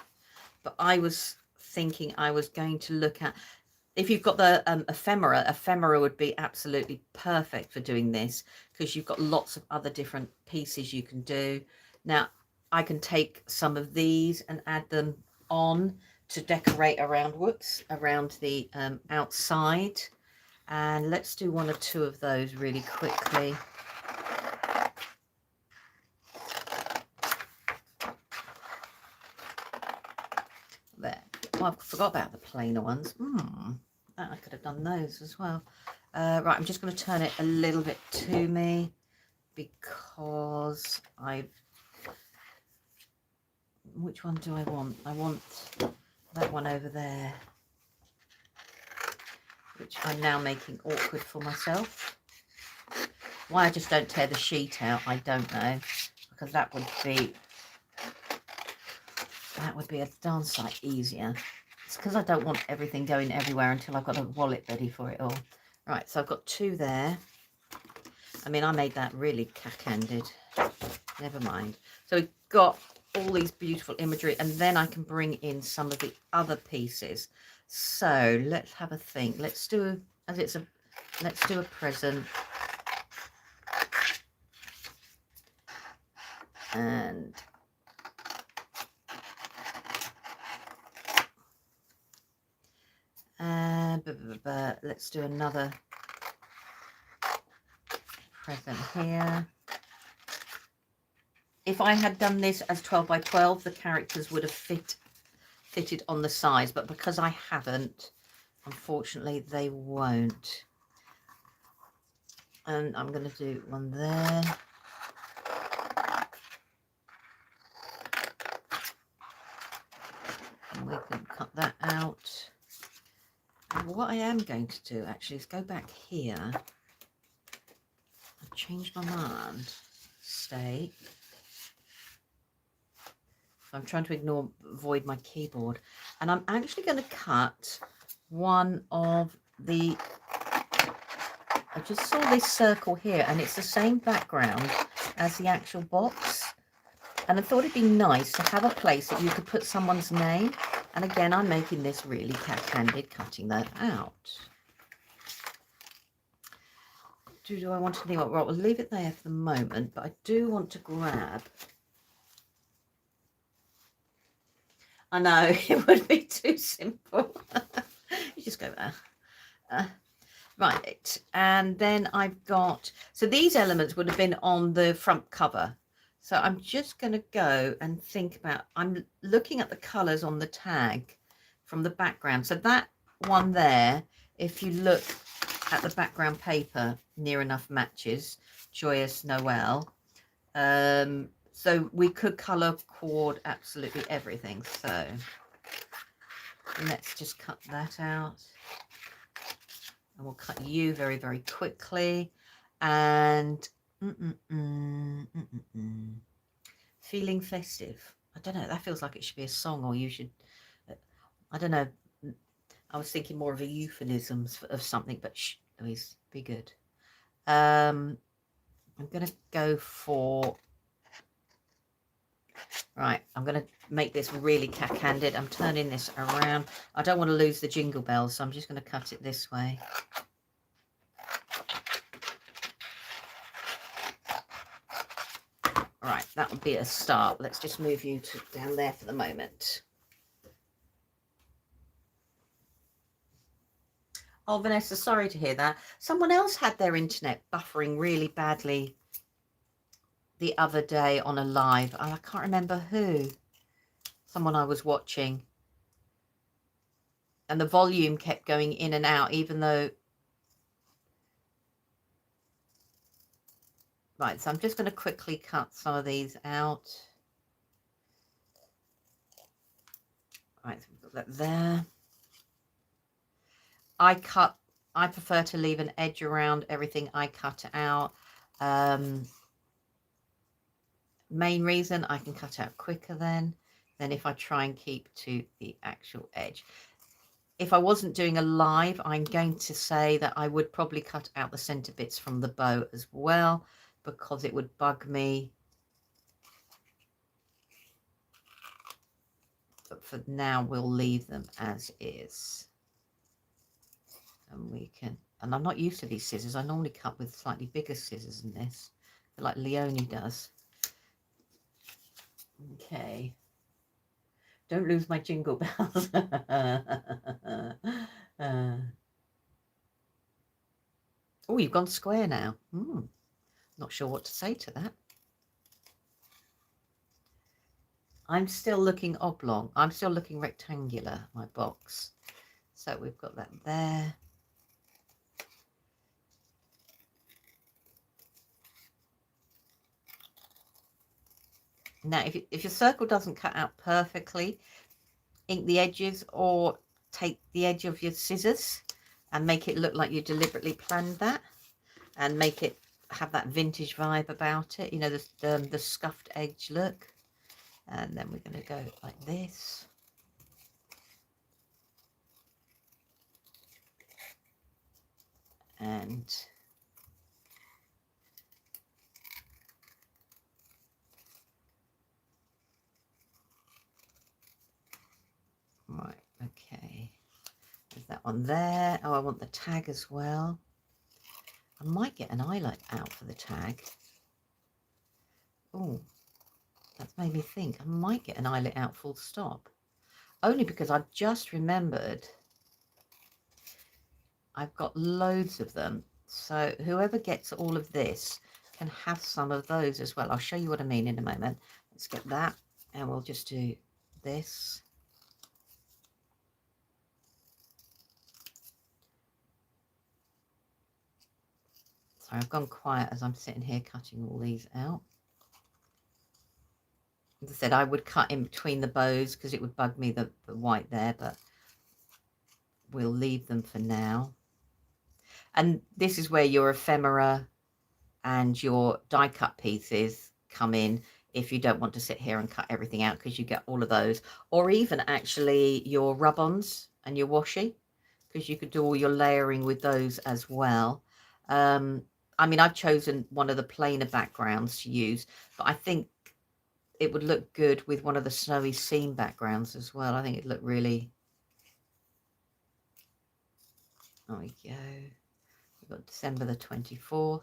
But I was thinking I was going to look at, if you've got the ephemera would be absolutely perfect for doing this because you've got lots of other different pieces you can do. Now, I can take some of these and add them on to decorate around, around the outside. And let's do one or two of those really quickly. There. Oh, I forgot about the plainer ones. I could have done those as well. Right, I'm just going to turn it a little bit to me because which one do I want? I want that one over there, which I'm now making awkward for myself. Why I just don't tear the sheet out, I don't know, because that would be a darn sight easier. It's because I don't want everything going everywhere until I've got a wallet ready for it all. Right, so I've got 2 there. I mean, I made that really cack-handed. Never mind. So we've got all these beautiful imagery, and then I can bring in some of the other pieces. So let's have a think. Let's do, as it's a, let's do a present. And let's do another present here. If I had done this as 12 by 12, the characters would have fitted on the size, but because I haven't, unfortunately they won't. And I'm going to do one there. And we can cut that out. And what I am going to do actually is go back here. I've changed my mind. Stay. I'm trying to avoid my keyboard, and I'm actually going to cut one of the, I just saw this circle here, and it's the same background as the actual box, and I thought it'd be nice to have a place that you could put someone's name. And again, I'm making this really cack-handed, cutting that out. Do I want to leave it? Well, we'll leave it there for the moment, but I do want to grab, I know, it would be too simple. You just go there. Right, and then I've got, so these elements would have been on the front cover. So I'm just going to go and think about, I'm looking at the colours on the tag from the background. So that one there, if you look at the background paper, near enough matches Joyous Noel. So we could colour coord absolutely everything. So let's just cut that out. And we'll cut you very, very quickly. And feeling festive. I don't know. That feels like it should be a song, or you should, I don't know. I was thinking more of a euphemism of something, but shh, Louise, be good. I'm going to go for, right, I'm going to make this really cack-handed. I'm turning this around. I don't want to lose the jingle bells, so I'm just going to cut it this way. Right, that would be a start. Let's just move you down there for the moment. Oh, Vanessa, sorry to hear that. Someone else had their internet buffering really badly the other day on a live. I can't remember who. Someone I was watching. And the volume kept going in and out, even though... Right, so I'm just going to quickly cut some of these out. Right, so we've got that there. I prefer to leave an edge around everything I cut out. Main reason, I can cut out quicker than if I try and keep to the actual edge. If I wasn't doing a live, I'm going to say that I would probably cut out the center bits from the bow as well, because it would bug me. But for now, we'll leave them as is. And we can, and I'm not used to these scissors. I normally cut with slightly bigger scissors than this, like Leonie does. Okay. Don't lose my jingle bells. Oh, you've gone square now. Not sure what to say to that. I'm still looking oblong. I'm still looking rectangular, my box. So we've got that there. Now, if your circle doesn't cut out perfectly, ink the edges or take the edge of your scissors and make it look like you deliberately planned that, and make it have that vintage vibe about it, you know, the scuffed edge look. And then we're going to go like this. And right, okay. There's that one there. Oh, I want the tag as well. I might get an eyelet out for the tag. Oh, that's made me think. I might get an eyelet out full stop. Only because I've just remembered I've got loads of them. So whoever gets all of this can have some of those as well. I'll show you what I mean in a moment. Let's get that, and we'll just do this. Sorry, I've gone quiet as I'm sitting here cutting all these out. As I said, I would cut in between the bows because it would bug me, the white there, but we'll leave them for now. And this is where your ephemera and your die cut pieces come in if you don't want to sit here and cut everything out, because you get all of those. Or even actually your rub-ons and your washi, because you could do all your layering with those as well. I mean, I've chosen one of the plainer backgrounds to use, but I think it would look good with one of the snowy seam backgrounds as well. I think it'd look really... There we go. We've got December the 24th.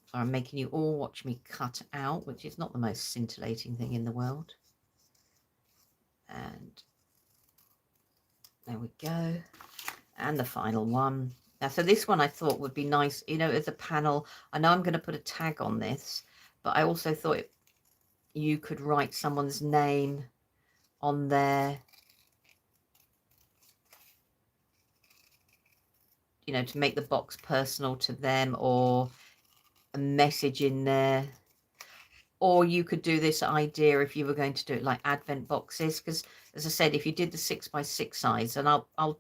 So I'm making you all watch me cut out, which is not the most scintillating thing in the world. And there we go. And the final one. Now, so this one I thought would be nice, you know, as a panel. I know I'm going to put a tag on this, but I also thought you could write someone's name on there, you know, to make the box personal to them, or a message in there. Or you could do this idea if you were going to do it like advent boxes, because as I said, if you did the 6x6 size, and I'll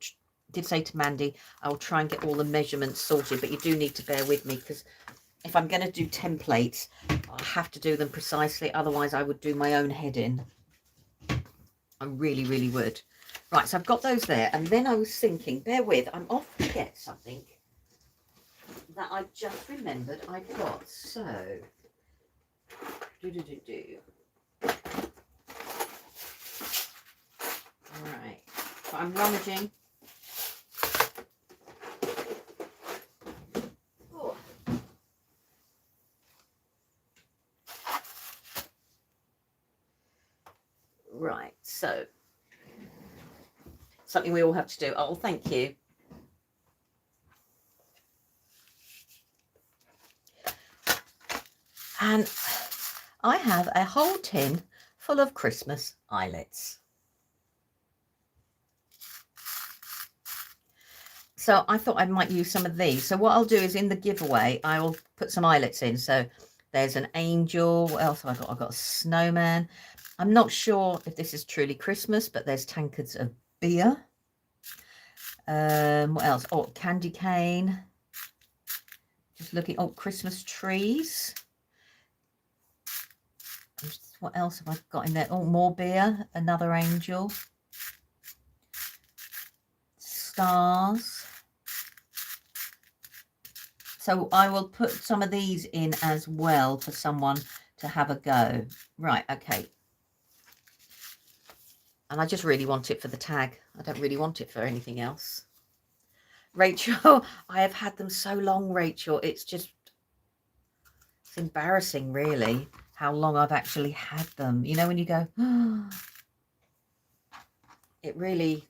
did say to Mandy I'll try and get all the measurements sorted, but you do need to bear with me, because if I'm going to do templates I have to do them precisely, otherwise I would do my own head in. I really would. Right, so I've got those there, and then I was thinking, bear with, I'm off to get something that I just remembered I've got. So right, so I'm rummaging. Oh. Right, so something we all have to do. Oh, thank you. And I have a whole tin full of Christmas eyelets. So I thought I might use some of these. So what I'll do is in the giveaway, I will put some eyelets in. So there's an angel. What else have I got? I've got a snowman. I'm not sure if this is truly Christmas, but there's tankards of beer. What else? Oh, candy cane. Just looking. Oh, Christmas trees. What else have I got in there? Oh, more beer. Another angel. Stars. So I will put some of these in as well for someone to have a go. Right, okay. And I just really want it for the tag. I don't really want it for anything else. Rachel, I have had them so long, Rachel. It's embarrassing, really, how long I've actually had them. You know, when you go, oh, it really...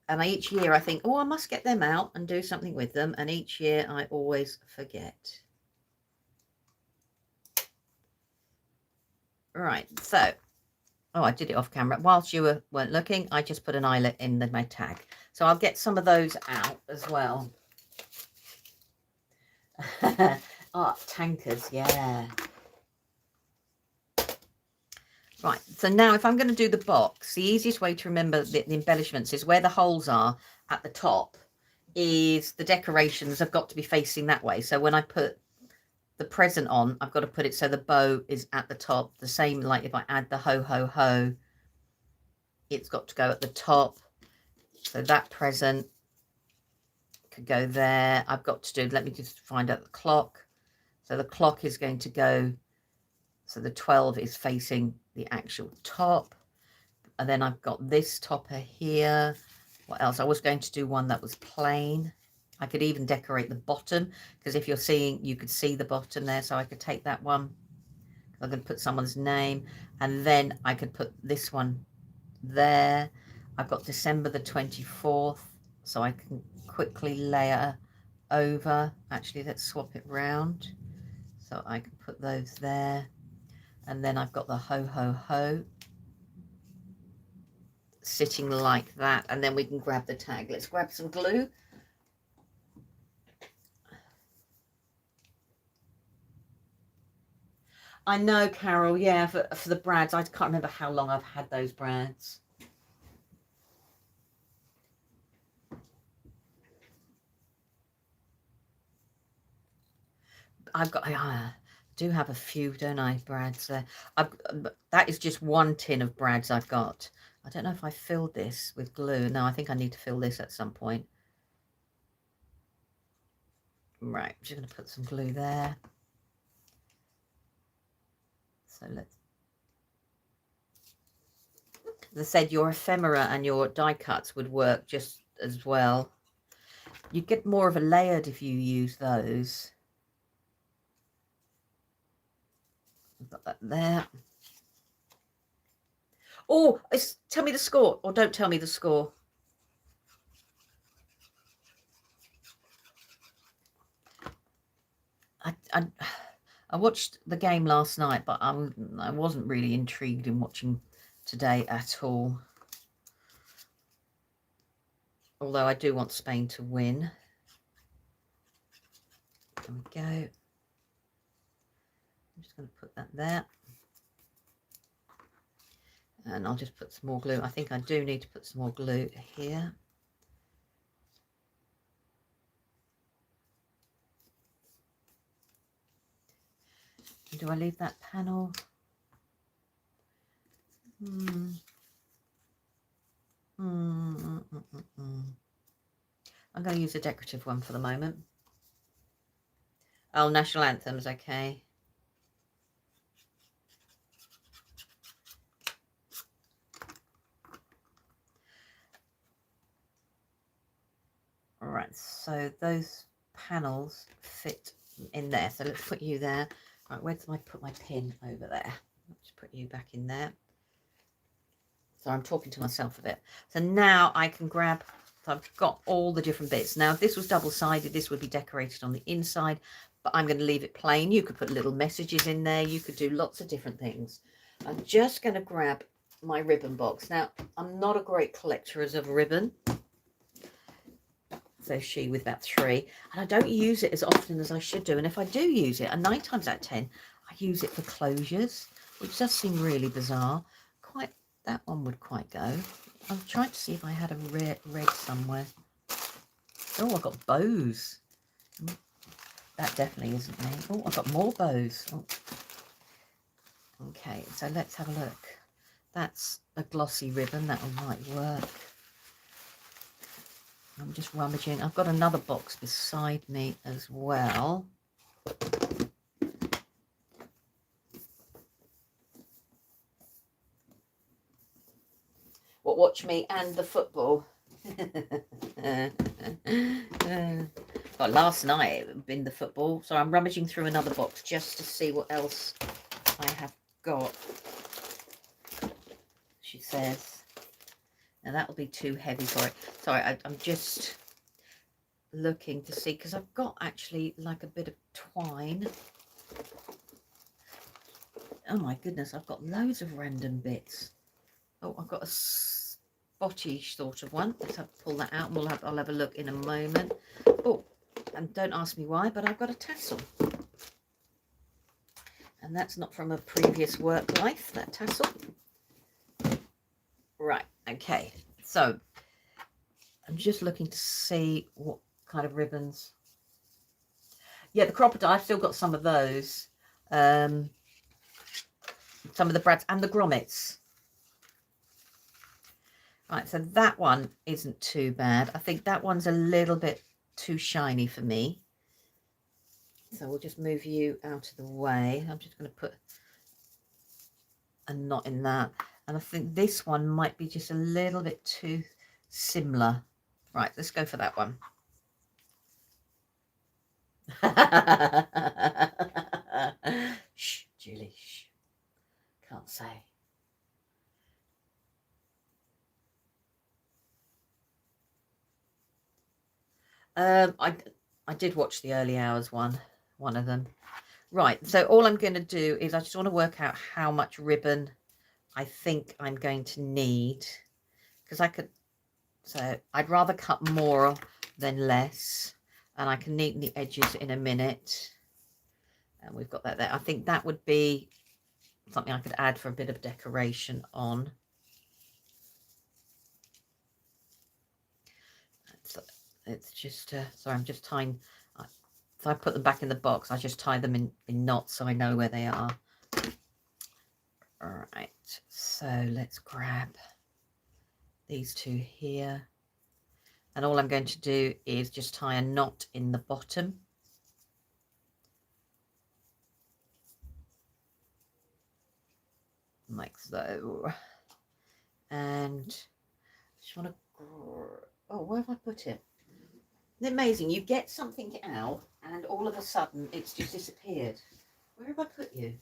And each year I think, oh, I must get them out and do something with them. And each year I always forget. Right, so, oh, I did it off camera. Whilst you weren't looking, I just put an eyelet in my tag. So I'll get some of those out as well. Oh, tankers, yeah. Right, so now if I'm going to do the box, the easiest way to remember the embellishments is where the holes are at the top is the decorations have got to be facing that way. So when I put the present on, I've got to put it so the bow is at the top. The same like if I add the ho, ho, ho, it's got to go at the top. So that present could go there. I've got to do, let me just find out the clock. So the clock is going to go, so the 12 is facing the actual top. And then I've got this topper here. What else? I was going to do one that was plain. I could even decorate the bottom, because if you're seeing, you could see the bottom there. So I could take that one. I'm going to put someone's name. And then I could put this one there. I've got December the 24th. So I can quickly layer over. Actually, let's swap it round. So I can put those there. And then I've got the ho, ho, ho sitting like that. And then we can grab the tag. Let's grab some glue. I know, Carol, yeah, for the brads. I can't remember how long I've had those brads. I've got, I do have a few, don't I, brads there. That is just one tin of brads I've got. I don't know if I filled this with glue. No, I think I need to fill this at some point. Right, I'm just going to put some glue there. So let's, as I said, your ephemera and your die cuts would work just as well. You get more of a layered if you use those. I've got that there. Oh, tell me the score, or don't tell me the score. I watched the game last night, but I wasn't really intrigued in watching today at all. Although I do want Spain to win. There we go. I'm just going to put that there. And I'll just put some more glue. I think I do need to put some more glue here. Do I leave that panel? I'm going to use a decorative one for the moment. Oh, national anthems, okay. All right, so those panels fit in there. So let's put you there. Right, where did I put my pin? Over there. Let's put you back in there. So I'm talking to myself a bit. So now I can grab, so I've got all the different bits. Now, if this was double-sided, this would be decorated on the inside, but I'm going to leave it plain. You could put little messages in there. You could do lots of different things. I'm just going to grab my ribbon box. Now, I'm not a great collector of ribbon. So she with about 3. And I don't use it as often as I should do. And if I do use it, and 9 times out of 10, I use it for closures, which does seem really bizarre. That one would quite go. I'm trying to see if I had a red somewhere. Oh, I've got bows. That definitely isn't me. Oh, I've got more bows. Oh. Okay, so let's have a look. That's a glossy ribbon. That one might work. I'm just rummaging. I've got another box beside me as well. Well, watch me and the football. Well, last night it been the football, so I'm rummaging through another box just to see what else I have got. She says. Now that will be too heavy for it. Sorry, I'm just looking to see, because I've got actually like a bit of twine. Oh my goodness, I've got loads of random bits. Oh, I've got a spotty sort of one. Let's have to pull that out, and I'll have a look in a moment. Oh, and don't ask me why, but I've got a tassel. And that's not from a previous work life, that tassel. Right, okay. So I'm just looking to see what kind of ribbons. Yeah, the crocodile, I've still got some of those. Some of the brads and the grommets. Right, so that one isn't too bad. I think that one's a little bit too shiny for me. So we'll just move you out of the way. I'm just going to put a knot in that. And I think this one might be just a little bit too similar. Right, let's go for that one. Shh, Julie, shh. Can't say. I did watch the early hours one of them. Right, so all I'm going to do is I just want to work out how much ribbon I think I'm going to need, because I could, so I'd rather cut more than less, and I can neaten the edges in a minute. And we've got that there. I think that would be something I could add for a bit of decoration on. So it's just, sorry, I'm just tying, so I put them back in the box. I just tie them in knots so I know where they are. All right, so let's grab these two here. And all I'm going to do is just tie a knot in the bottom. Like so. And I just want to, oh, where have I put it? Isn't it amazing? You get something out and all of a sudden it's just disappeared. Where have I put you?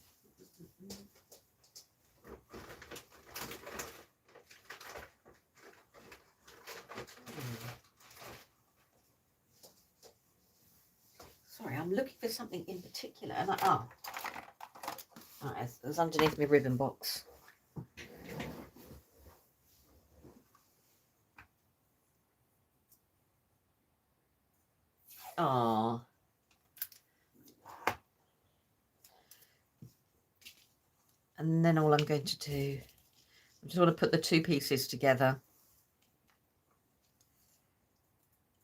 Sorry, I'm looking for something in particular, and it was underneath my ribbon box. Ah, and then all I'm going to do, I just want to put the two pieces together.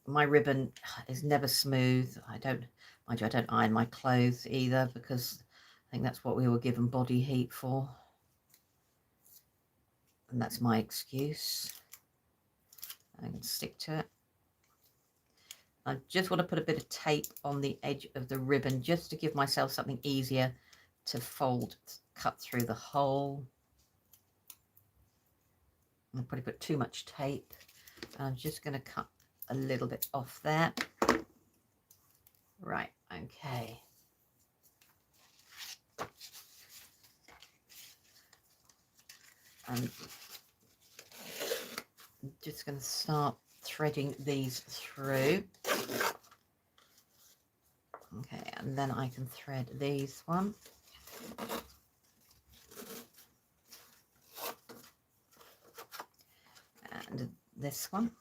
My ribbon is never smooth. Mind you, I don't iron my clothes either, because I think that's what we were given body heat for. And that's my excuse. I can stick to it. I just want to put a bit of tape on the edge of the ribbon just to give myself something easier to fold, cut through the hole. I'll probably put too much tape. I'm just going to cut a little bit off there. Right, okay. I'm just going to start threading these through. Okay, and then I can thread these one. And this one.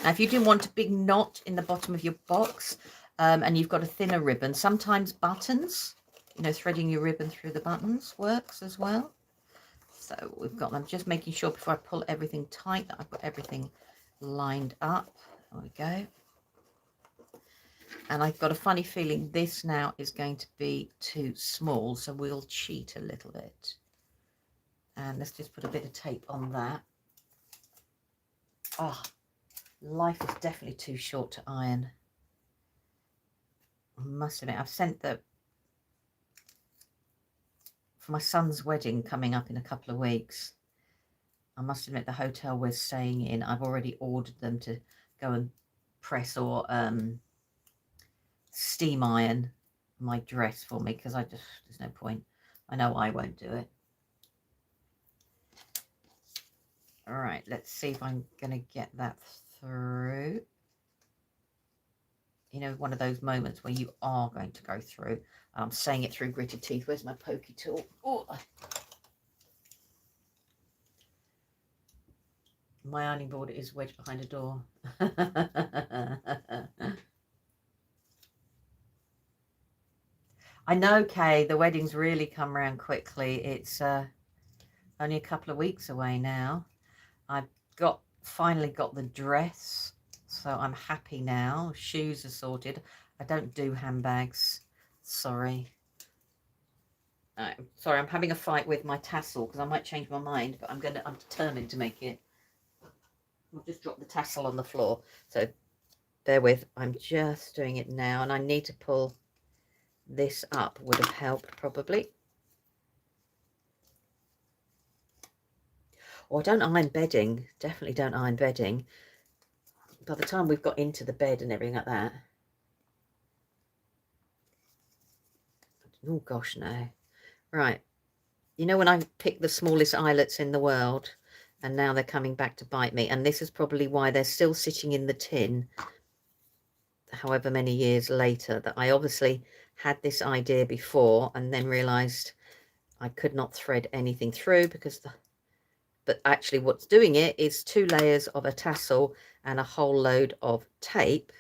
Now, if you do want a big knot in the bottom of your box, and you've got a thinner ribbon, sometimes buttons, you know, threading your ribbon through the buttons works as well. So we've got them, just making sure before I pull everything tight that I've got everything lined up. There we go. And I've got a funny feeling this now is going to be too small, so we'll cheat a little bit. And let's just put a bit of tape on that. Oh, life is definitely too short to iron. I must admit, I've sent for my son's wedding coming up in a couple of weeks. I must admit, the hotel we're staying in, I've already ordered them to go and press or steam iron my dress for me, because there's no point. I know I won't do it. All right, let's see if I'm going to get that through. You know, one of those moments where you are going to go through. I'm saying it through gritted teeth. Where's my pokey tool? Oh. My ironing board is wedged behind a door. I know, Kay, the wedding's really come around quickly. It's only a couple of weeks away now. I've finally got the dress, so I'm happy now. Shoes are sorted. I don't do handbags. Sorry. Sorry, I'm having a fight with my tassel because I might change my mind, but I'm determined to make it. I'll just drop the tassel on the floor. So bear with, I'm just doing it now, and I need to pull this up. Would have helped probably. Or I don't iron bedding. Definitely don't iron bedding. By the time we've got into the bed and everything like that. Oh gosh, no. Right. You know when I picked the smallest eyelets in the world, and now they're coming back to bite me, and this is probably why they're still sitting in the tin however many years later, that I obviously had this idea before and then realized I could not thread anything through because but actually what's doing it is 2 layers of a tassel and a whole load of tape.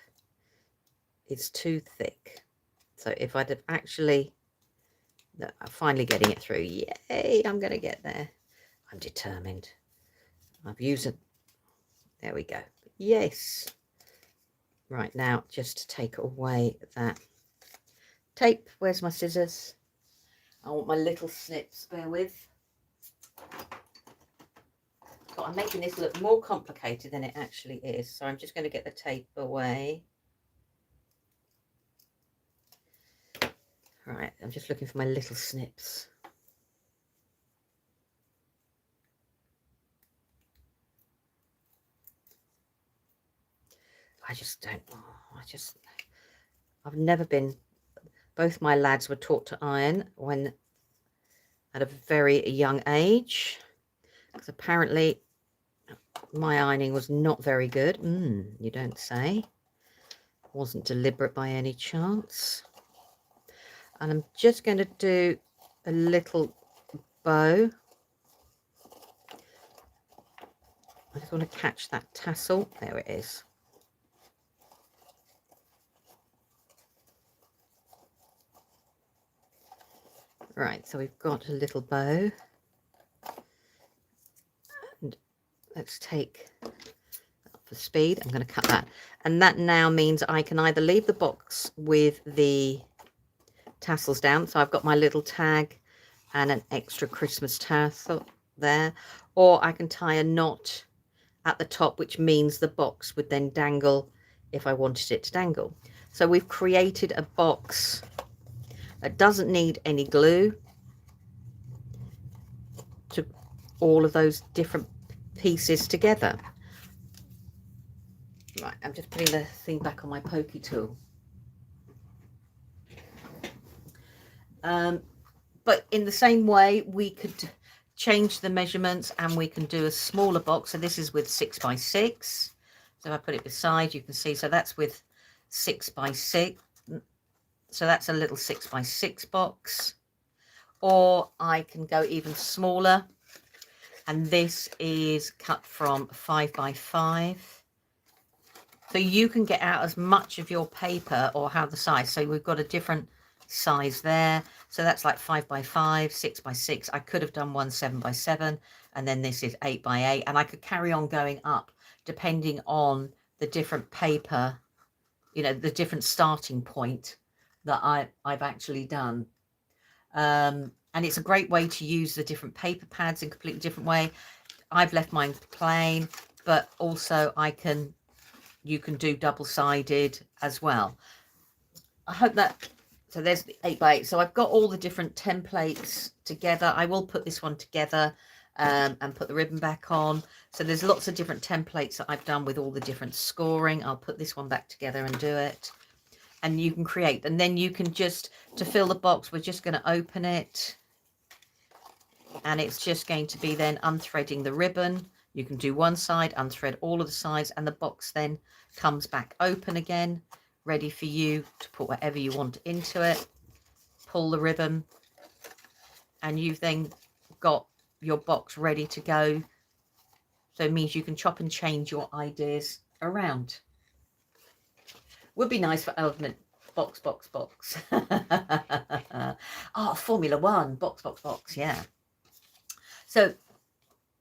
It's too thick. So if I'd have actually, I'm finally getting it through. Yay, I'm going to get there. I'm determined. I've used it. There we go. Yes. Right, now just to take away that tape. Where's my scissors? I want my little snips, bear with. But I'm making this look more complicated than it actually is. So I'm just going to get the tape away. Right, I'm just looking for my little snips. I just don't, I've never been, both my lads were taught to iron when at a very young age, because apparently my ironing was not very good. You don't say. Wasn't deliberate by any chance. And I'm just going to do a little bow. I just want to catch that tassel. There it is. Right, so we've got a little bow. And let's take, for speed, I'm going to cut that. And that now means I can either leave the box with the tassels down. So I've got my little tag and an extra Christmas tassel there. Or I can tie a knot at the top, which means the box would then dangle if I wanted it to dangle. So we've created a box that doesn't need any glue to all of those different pieces together. Right, I'm just putting the thing back on my pokey tool. But in the same way, we could change the measurements and we can do a smaller box. So this is with 6 by 6. So if I put it beside, you can see, so that's with 6 by 6. So that's a little 6 by 6 box. Or I can go even smaller. And this is cut from 5 by 5. So you can get out as much of your paper or have the size. So we've got a different size there. So that's like 5 by 5, 6 by 6. I could have done one 7 by 7. And then this is 8 by 8. And I could carry on going up depending on the different paper, you know, the different starting point that I've actually done. And it's a great way to use the different paper pads in a completely different way. I've left mine plain, but also you can do double-sided as well. I hope that, so there's the 8 by 8. So I've got all the different templates together. I will put this one together and put the ribbon back on. So there's lots of different templates that I've done with all the different scoring. I'll put this one back together and do it. And you can create, and then you can just, to fill the box, we're just going to open it. And it's just going to be then unthreading the ribbon. You can do one side, unthread all of the sides, and the box then comes back open again, ready for you to put whatever you want into it. Pull the ribbon, and you've then got your box ready to go. So it means you can chop and change your ideas around. Would be nice for element box. Oh, Formula 1 box, yeah. So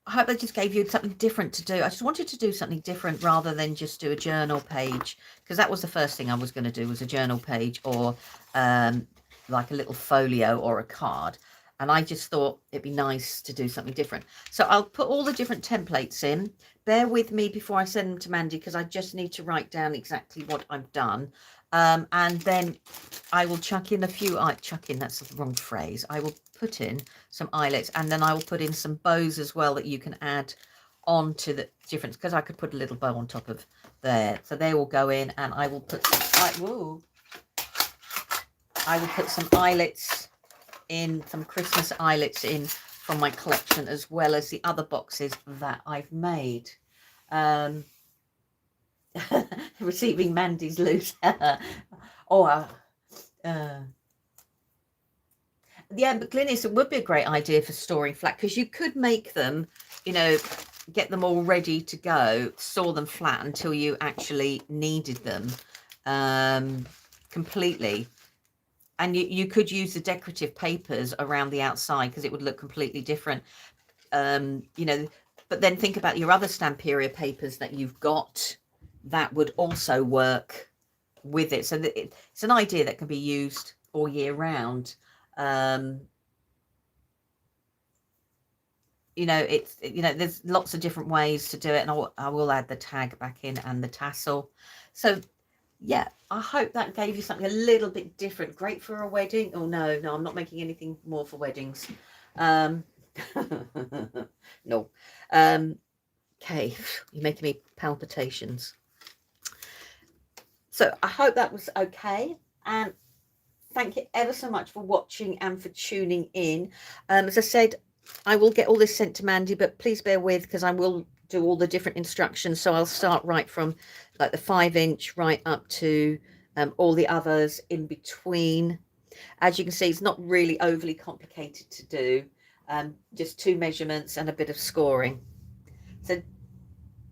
I hope I just gave you something different to do. I just wanted to do something different rather than just do a journal page, because that was the first thing I was going to do, was a journal page, or like a little folio or a card. And I just thought it'd be nice to do something different. So I'll put all the different templates in. Bear with me before I send them to Mandy, because I just need to write down exactly what I've done. And then I will chuck in a few, chuck in, that's the wrong phrase. I will put in some eyelets, and then I will put in some bows as well that you can add on to the difference, because I could put a little bow on top of there. So they will go in, and I will put some, I will put some eyelets in, some Christmas eyelets in from my collection, as well as the other boxes that I've made. Receiving Mandy's loose. Yeah, but Glynis, it would be a great idea for storing flat, because you could make them, you know, get them all ready to go, store them flat until you actually needed them completely. And you could use the decorative papers around the outside, because it would look completely different. You know, but then think about your other Stamperia papers that you've got that would also work with it. So that it's an idea that can be used all year round. You know, it's, you know, there's lots of different ways to do it, and I will add the tag back in and the tassel. So yeah, I hope that gave you something a little bit different. Great for a wedding. Oh no, I'm not making anything more for weddings. No. Okay, you're making me palpitations. So I hope that was okay, and thank you ever so much for watching and for tuning in. As I said, I will get all this sent to Mandy, but please bear with, because I will do all the different instructions. So I'll start right from like the 5-inch right up to all the others in between. As you can see, it's not really overly complicated to do, just 2 measurements and a bit of scoring. So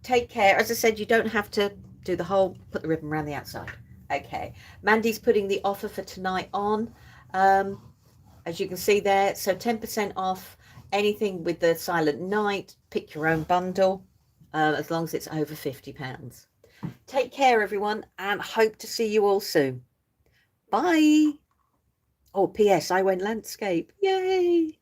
take care. As I said, you don't have to do the whole, put the ribbon around the outside. Okay, Mandy's putting the offer for tonight on, as you can see there. So 10% off anything with the Silent Night. Pick your own bundle, as long as it's over £50. Take care, everyone, and hope to see you all soon. Bye. Oh, PS, I went landscape. Yay.